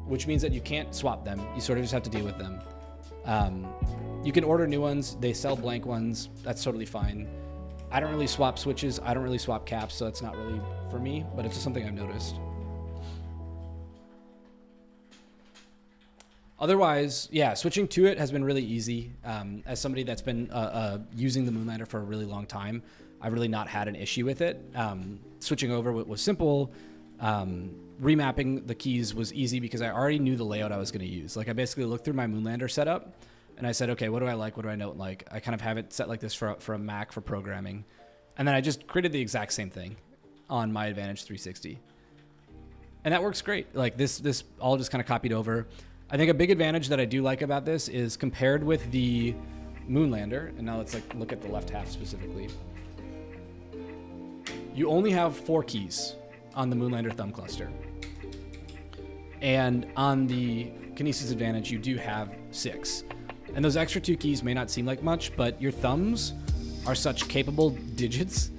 which means that you can't swap them. You sort of just have to deal with them. You can order new ones. They sell blank ones. That's totally fine. I don't really swap switches. I don't really swap caps, so it's not really for me, but it's just something I've noticed. Otherwise, yeah, switching to it has been really easy. As somebody that's been using the Moonlander for a really long time, I've really not had an issue with it. Switching over was simple. Remapping the keys was easy because I already knew the layout I was going to use. Like I basically looked through my Moonlander setup and I said, okay, what do I like? What do I not like? I kind of have it set like this for a Mac for programming. And then I just created the exact same thing on my Advantage 360. And that works great. Like this all just kind of copied over. I think a big advantage that I do like about this is compared with the Moonlander, and now let's like look at the left half specifically. You only have 4 keys on the Moonlander thumb cluster. And on the Kinesis Advantage, you do have 6. And those extra 2 keys may not seem like much, but your thumbs are such capable digits,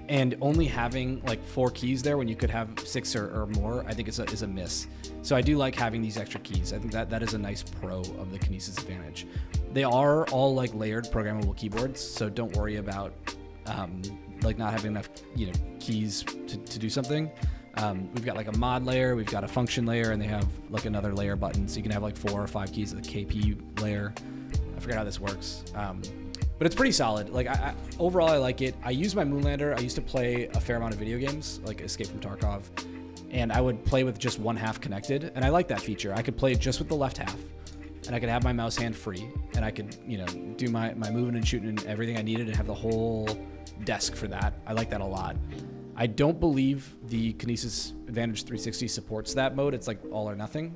and only having like 4 keys there when you could have 6 or more, I think is a miss. So I do like having these extra keys. I think that is a nice pro of the Kinesis Advantage. They are all like layered programmable keyboards, so don't worry about like not having enough keys to do something. We've got like a mod layer, we've got a function layer, and they have like another layer button, so you can have like 4 or 5 keys of the KP layer. I forget how this works. But it's pretty solid. Like overall, I like it. I use my moonlander. I used to play a fair amount of video games, like Escape from Tarkov, and I would play with just one half connected, and I like that feature. I could play just with the left half, and I could have my mouse hand free, and I could, you know, do my moving and shooting and everything I needed, and have the whole desk for that. I like that a lot. I don't believe the Kinesis Advantage 360 supports that mode. It's like all or nothing.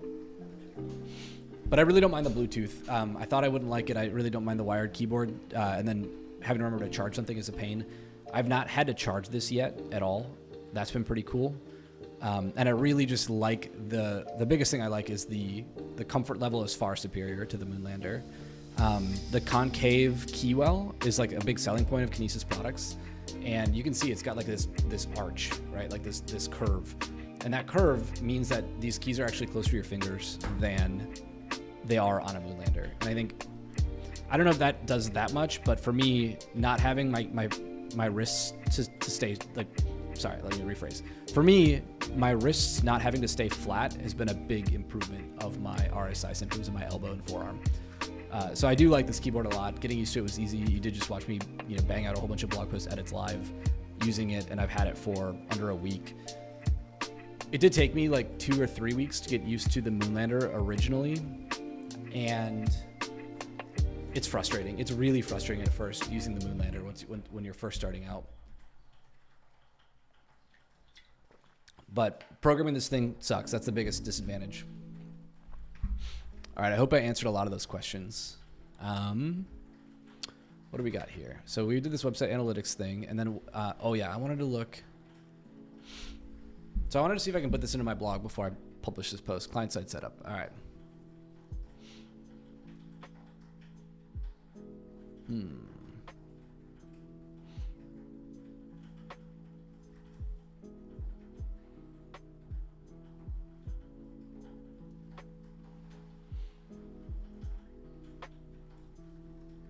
But I really don't mind the Bluetooth. I thought I wouldn't like it. I really don't mind the wired keyboard. And then having to remember to charge something is a pain. I've not had to charge this yet at all. That's been pretty cool. And I really just like the biggest thing I like is the comfort level is far superior to the Moonlander. The concave keywell is like a big selling point of Kinesis products. And you can see it's got like this arch, right? Like this curve. And that curve means that these keys are actually closer to your fingers than they are on a Moonlander. And I think, I don't know if that does that much, but for me, not having my wrists to stay, like, sorry, let me rephrase. For me, my wrists not having to stay flat has been a big improvement of my RSI symptoms in my elbow and forearm. So I do like this keyboard a lot. Getting used to it was easy. You did just watch me, you know, bang out a whole bunch of blog post edits live using it, and I've had it for under a week. It did take me like 2 or 3 weeks to get used to the Moonlander originally, and it's frustrating. It's really frustrating at first using the Moonlander when you're first starting out. But programming this thing sucks. That's the biggest disadvantage. All right, I hope I answered a lot of those questions. What do we got here? So we did this website analytics thing, and then, oh yeah, I wanted to look. So I wanted to see if I can put this into my blog before I publish this post. Client-side setup. All right.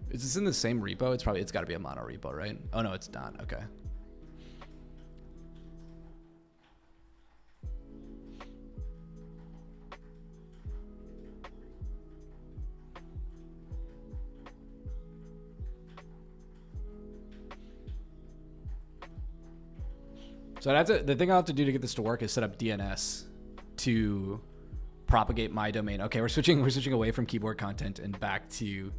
Is this in the same repo? It's got to be a mono repo, right? Oh no, it's not. Okay. So the thing I'll have to do to get this to work is set up DNS to propagate my domain. Okay, we're switching away from keyboard content and back to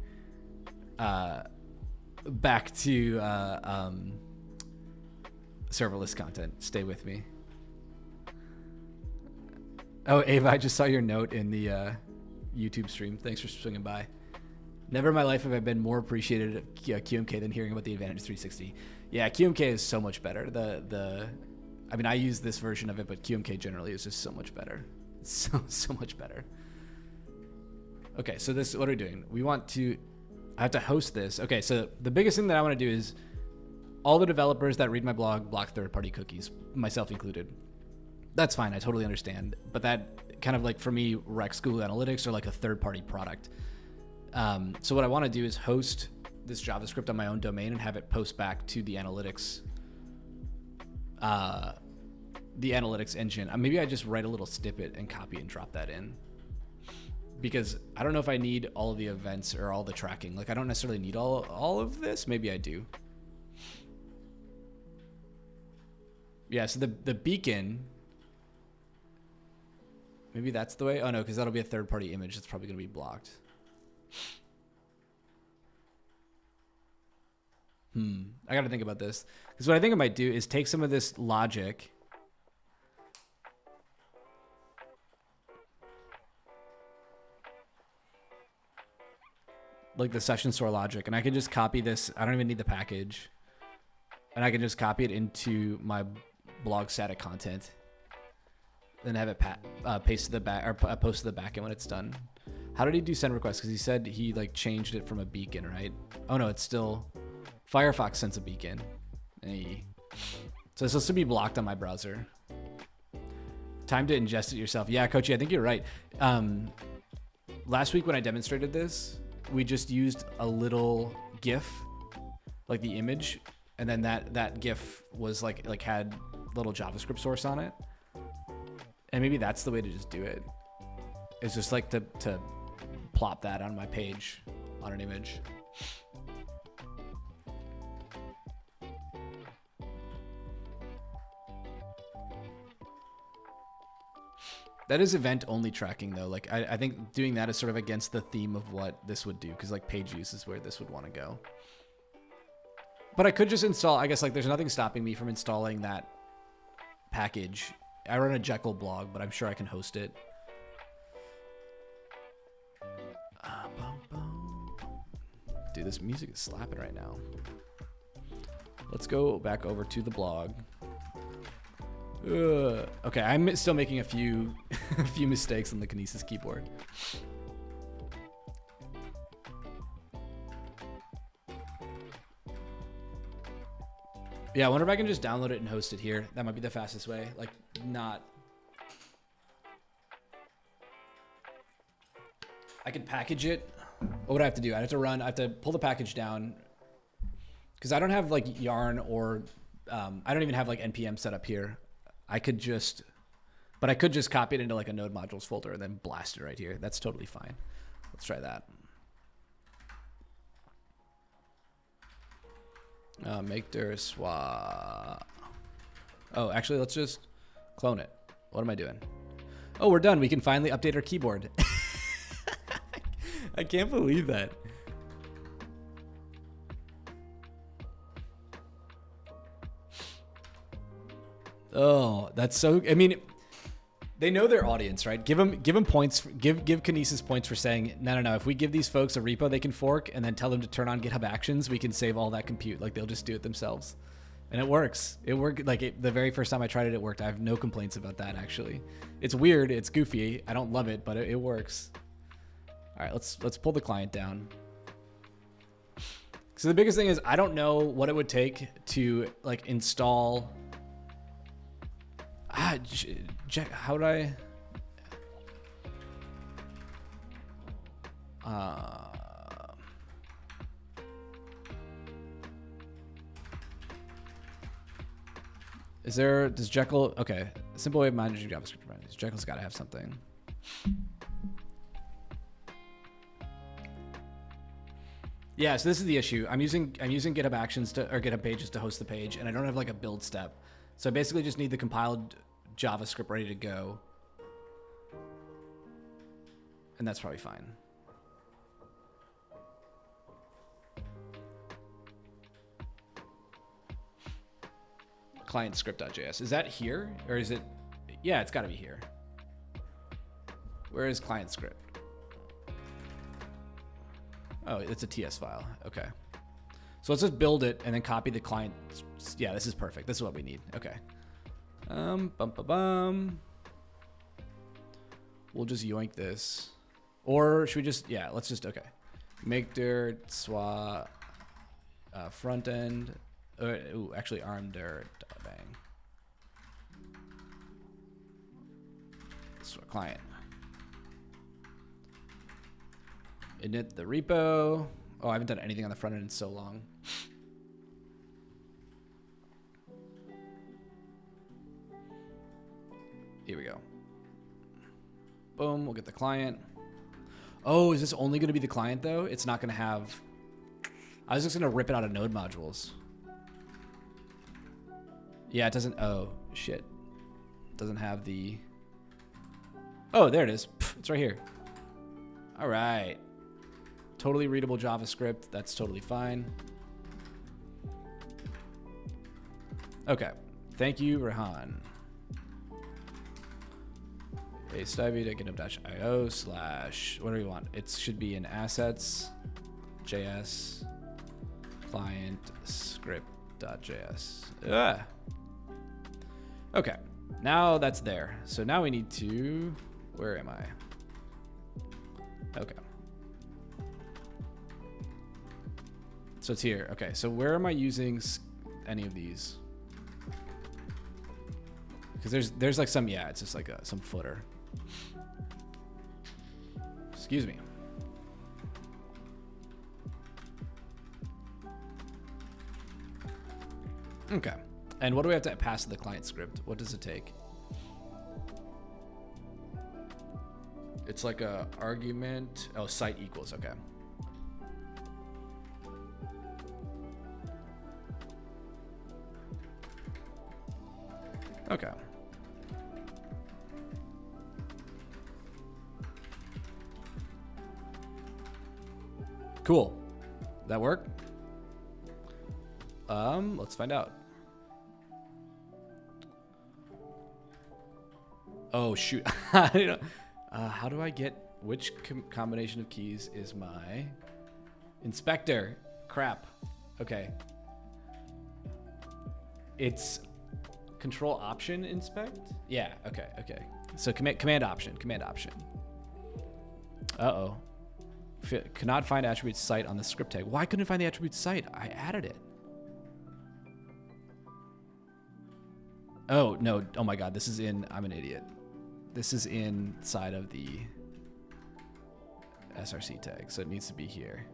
serverless content. Stay with me. Oh, Ava, I just saw your note in the YouTube stream. Thanks for swinging by. Never in my life have I been more appreciated at QMK than hearing about the Advantage 360. Yeah, QMK is so much better. I mean, I use this version of it, but QMK generally is just so much better. It's so much better. Okay, so what are we doing? I have to host this. Okay, so the biggest thing that I want to do is all the developers that read my blog block third-party cookies, myself included. That's fine, I totally understand. But that kind of like, for me, wrecks Google Analytics or like a third-party product. So what I want to do is host this JavaScript on my own domain and have it post back to the analytics engine. Maybe I just write a little snippet and copy and drop that in, because I don't know if I need all of the events or all the tracking. Like, I don't necessarily need all of this. Maybe I do. Yeah, so the beacon, maybe that's the way. Oh no, because that'll be a third-party image that's probably going to be blocked. I got to think about this, because what I think I might do is take some of this logic like the session store logic, and I can just copy this. I don't even need the package, and I can just copy it into my blog static content, then have it paste to the back, or post to the back end when it's done. How did he do send requests? Because he said he like changed it from a beacon, right? Oh no, it's still Firefox sends a beacon. Hey. So it's supposed to be blocked on my browser. Time to ingest it yourself. Yeah, Kochi, I think you're right. Last week when I demonstrated this, we just used a little GIF, like the image, and then that GIF was like had little JavaScript source on it. And maybe that's the way to just do it. It's just like to plop that on my page on an image. That is event only tracking though. Like I think doing that is sort of against the theme of what this would do, because like page use is where this would want to go. But I could just install, I guess like there's nothing stopping me from installing that package. I run a Jekyll blog, but I'm sure I can host it. Dude, this music is slapping right now. Let's go back over to the blog. Okay, I'm still making a few a few mistakes on the Kinesis keyboard. Yeah, I wonder if I can just download it and host it here. That might be the fastest way. Like, not... I could package it. What would I have to do? I have to pull the package down. Because I don't have, like, Yarn or... I don't even have, like, NPM set up here. I could just... But I could just copy it into, like, a node modules folder and then blast it right here. That's totally fine. Let's try that. Make dir swap. Oh, actually, let's just clone it. What am I doing? Oh, we're done. We can finally update our keyboard. I can't believe that. Oh, that's so... I mean, they know their audience, right? Give them points. Give Kinesis points for saying, no. If we give these folks a repo they can fork and then tell them to turn on GitHub Actions, we can save all that compute. Like, they'll just do it themselves. And it works. It worked. Like, the very first time I tried it, it worked. I have no complaints about that, actually. It's weird. It's goofy. I don't love it, but it works. All right, let's pull the client down. So the biggest thing is I don't know what it would take to, like, install... how would I... Does Jekyll... Okay, simple way of managing JavaScript dependencies. Jekyll's got to have something. Yeah, so this is the issue. I'm using GitHub Actions or GitHub Pages to host the page, and I don't have like a build step. So I basically just need the compiled JavaScript ready to go. And that's probably fine. Client script.js. Is that here? Or is it... Yeah, it's got to be here. Where is client script? Oh, it's a TS file. Okay. So let's just build it and then copy the client. Yeah, this is perfect. This is what we need. Okay. We'll just yoink this. Or should we just... Yeah, let's just... Okay. Make dir swap front end. Ooh, actually arm dir bang. Swap client. Init the repo. Oh, I haven't done anything on the front end in so long. Here we go. Boom, we'll get the client. Oh, is this only going to be the client though? It's not going to have... I was just going to rip it out of node modules. Yeah, it doesn't... Oh, shit. It doesn't have the... Oh, there it is. It's right here. All right. Totally readable JavaScript. That's totally fine. Okay. Thank you, Rehan. Paste ivy to github.io / what do we want? It should be in assets JS client script.js. Okay. Now that's there. So now we need to... Where am I? Okay. So it's here. Okay, so where am I using any of these? Because there's like some... Yeah, it's just like some footer. Excuse me. Okay. And what do we have to pass to the client script? What does it take? It's like a argument. Oh, site equals. Okay. Okay. Cool. That work? Let's find out. Oh shoot. I don't know. How do I get which combination of keys is my inspector? Crap. Okay. It's control option inspect? Yeah, okay, okay. So command option. Uh-oh. Cannot find attribute site on the script tag. Why couldn't I find the attribute site? I added it. Oh, no. Oh my God, this is in, I'm an idiot. This is inside of the SRC tag, so it needs to be here.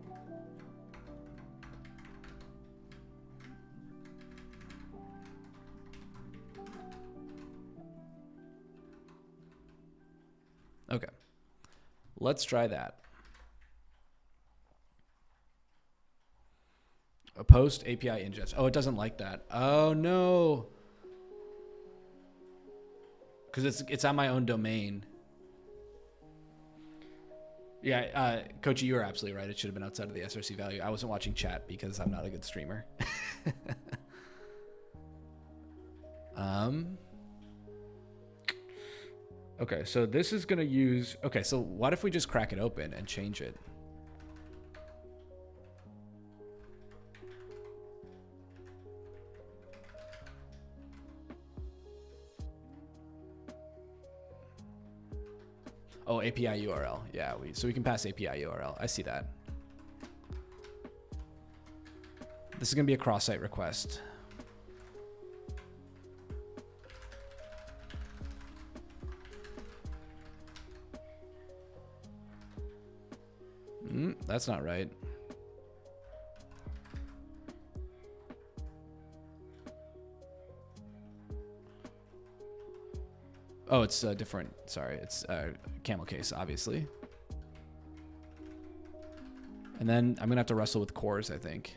Okay. Let's try that. A post API ingest. Oh, it doesn't like that. Oh no. Because it's on my own domain. Yeah, Kochi, you were absolutely right. It should have been outside of the SRC value. I wasn't watching chat because I'm not a good streamer. Okay, so this is going to use... Okay, so what if we just crack it open and change it? Oh, API URL. Yeah, so we can pass API URL. I see that. This is going to be a cross-site request. That's not right. Oh, it's different. Sorry, it's camel case, obviously. And then I'm gonna have to wrestle with cores, I think.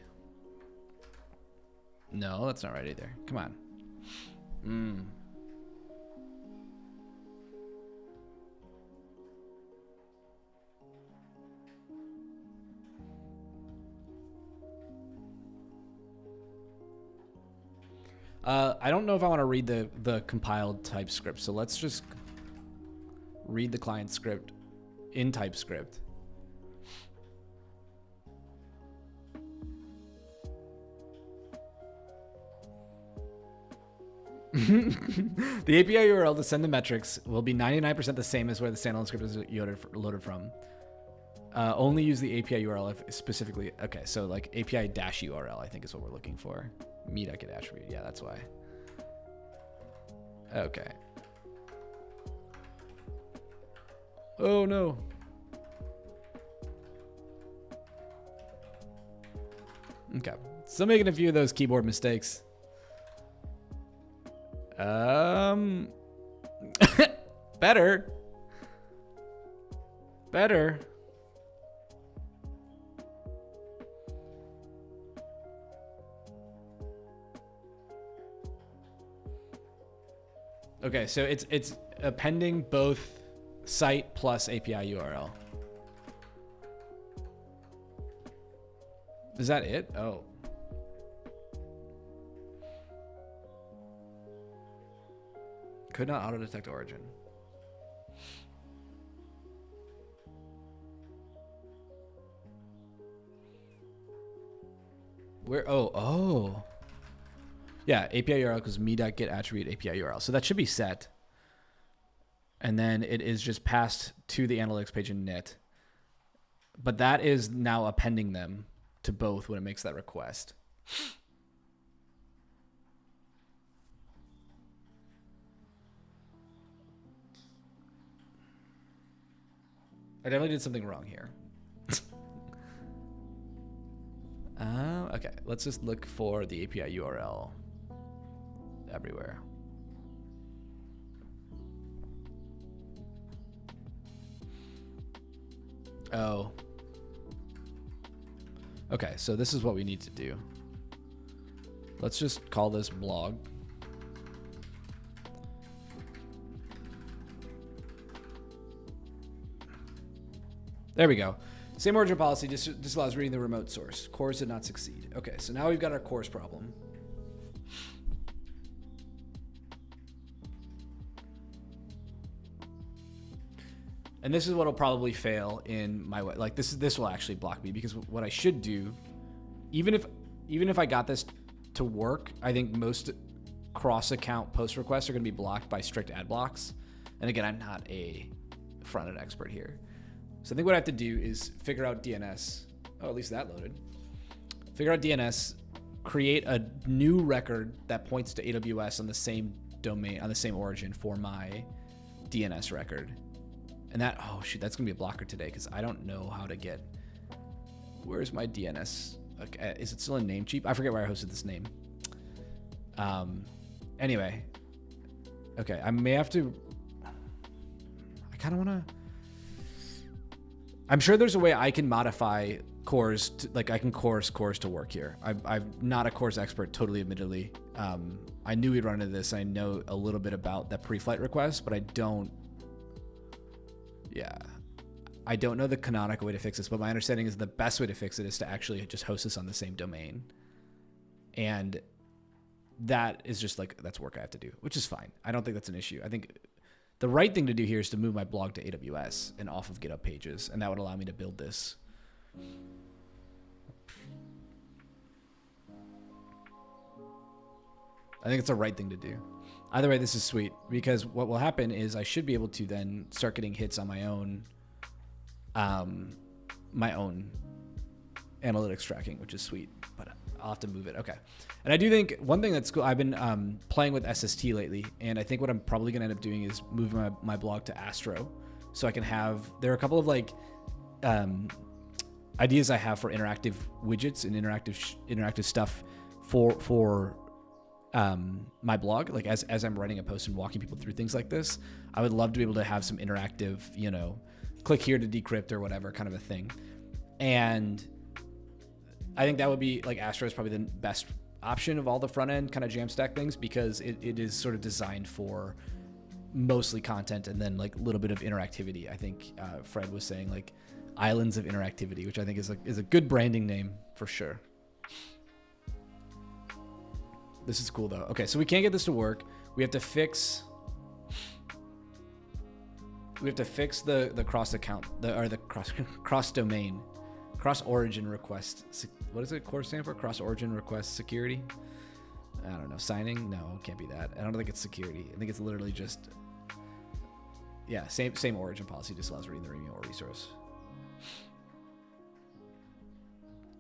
No, that's not right either. Come on. I don't know if I want to read the compiled TypeScript, so let's just read the client script in TypeScript. The API URL to send the metrics will be 99% the same as where the standalone script is loaded from. Only use the API URL if specifically... Okay, so like API-URL I think is what we're looking for. Meet.get attribute. Yeah, that's why. Okay. Oh no. Okay. Still making a few of those keyboard mistakes. Better. Better. Okay, so it's appending both site plus API URL. Is that it? Oh. Could not auto-detect origin. Where? Oh. Yeah, API URL because me.get attribute API URL. So that should be set. And then it is just passed to the analytics page in init. But that is now appending them to both when it makes that request. I definitely did something wrong here. Okay, let's just look for the API URL everywhere. Oh. Okay, so this is what we need to do. Let's just call this blog. There we go. Same origin policy, just allows reading the remote source. Cores did not succeed. Okay, so now we've got our cores problem. And this is what will probably fail in my way. Like this will actually block me, because what I should do, even if I got this to work, I think most cross-account post requests are going to be blocked by strict ad blocks. And again, I'm not a front-end expert here. So I think what I have to do is figure out DNS. Oh, at least that loaded. Figure out DNS, create a new record that points to AWS on the same domain, on the same origin for my DNS record. And that, oh shoot, that's gonna be a blocker today, because I don't know how to get, where's my DNS? Okay, is it still in Namecheap? I forget where I hosted this name. Anyway, okay, I may have to, I kind of wanna, I'm sure there's a way I can modify cores, like I can coerce cores to work here. I'm not a cores expert, totally admittedly. I knew we'd run into this. I know a little bit about that pre-flight request, but I don't know the canonical way to fix this, but my understanding is the best way to fix it is to actually just host this on the same domain. And that is just like, that's work I have to do, which is fine. I don't think that's an issue. I think the right thing to do here is to move my blog to AWS and off of GitHub Pages, and that would allow me to build this. I think it's the right thing to do. Either way, this is sweet, because what will happen is I should be able to then start getting hits on my own analytics tracking, which is sweet, but I'll have to move it. Okay. And I do think one thing that's cool, I've been playing with SST lately, and I think what I'm probably going to end up doing is moving my blog to Astro, so I can have, there are a couple of like ideas I have for interactive widgets and interactive stuff for my blog, like as I'm writing a post and walking people through things like this. I would love to be able to have some interactive, you know, click here to decrypt or whatever kind of a thing. And I think that would be like, Astro is probably the best option of all the front end kind of Jamstack things, because it is sort of designed for mostly content and then like a little bit of interactivity. I think Fred was saying like islands of interactivity, which I think is a good branding name for sure. This is cool though. Okay, so we can't get this to work. We have to fix the cross account, the cross domain, cross origin request. What does it core stand for? Cross origin request security? I don't know. Signing? No, it can't be that. I don't think it's security. I think it's literally just, yeah, same origin policy, just allows reading the remote resource.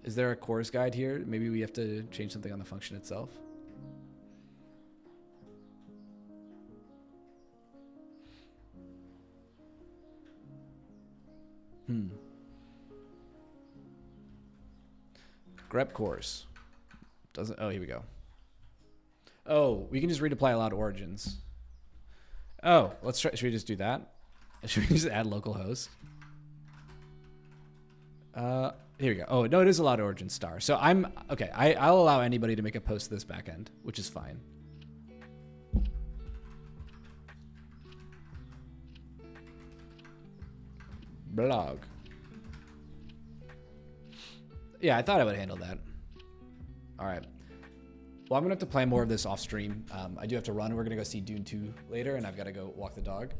Is there a cores guide here? Maybe we have to change something on the function itself. Grep cores. Doesn't, oh, here we go. Oh, we can just redeploy allowed origins. Oh, let's try, should we just do that? Should we just add localhost? Here we go. Oh, no, it is allowed origin star. So okay, I'll allow anybody to make a post to this backend, which is fine. Blog. Yeah, I thought I would handle that. All right. Well, I'm going to have to play more of this off stream. I do have to run. We're going to go see Dune 2 later, and I've got to go walk the dog.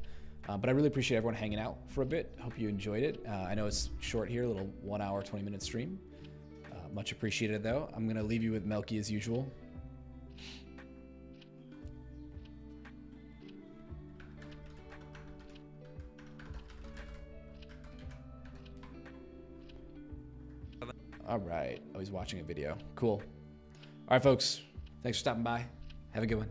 But I really appreciate everyone hanging out for a bit. Hope you enjoyed it. I know it's short here, a little 1 hour, 20-minute stream. Much appreciated, though. I'm going to leave you with Melky as usual. All right. Oh, he's watching a video. Cool. All right, folks. Thanks for stopping by. Have a good one.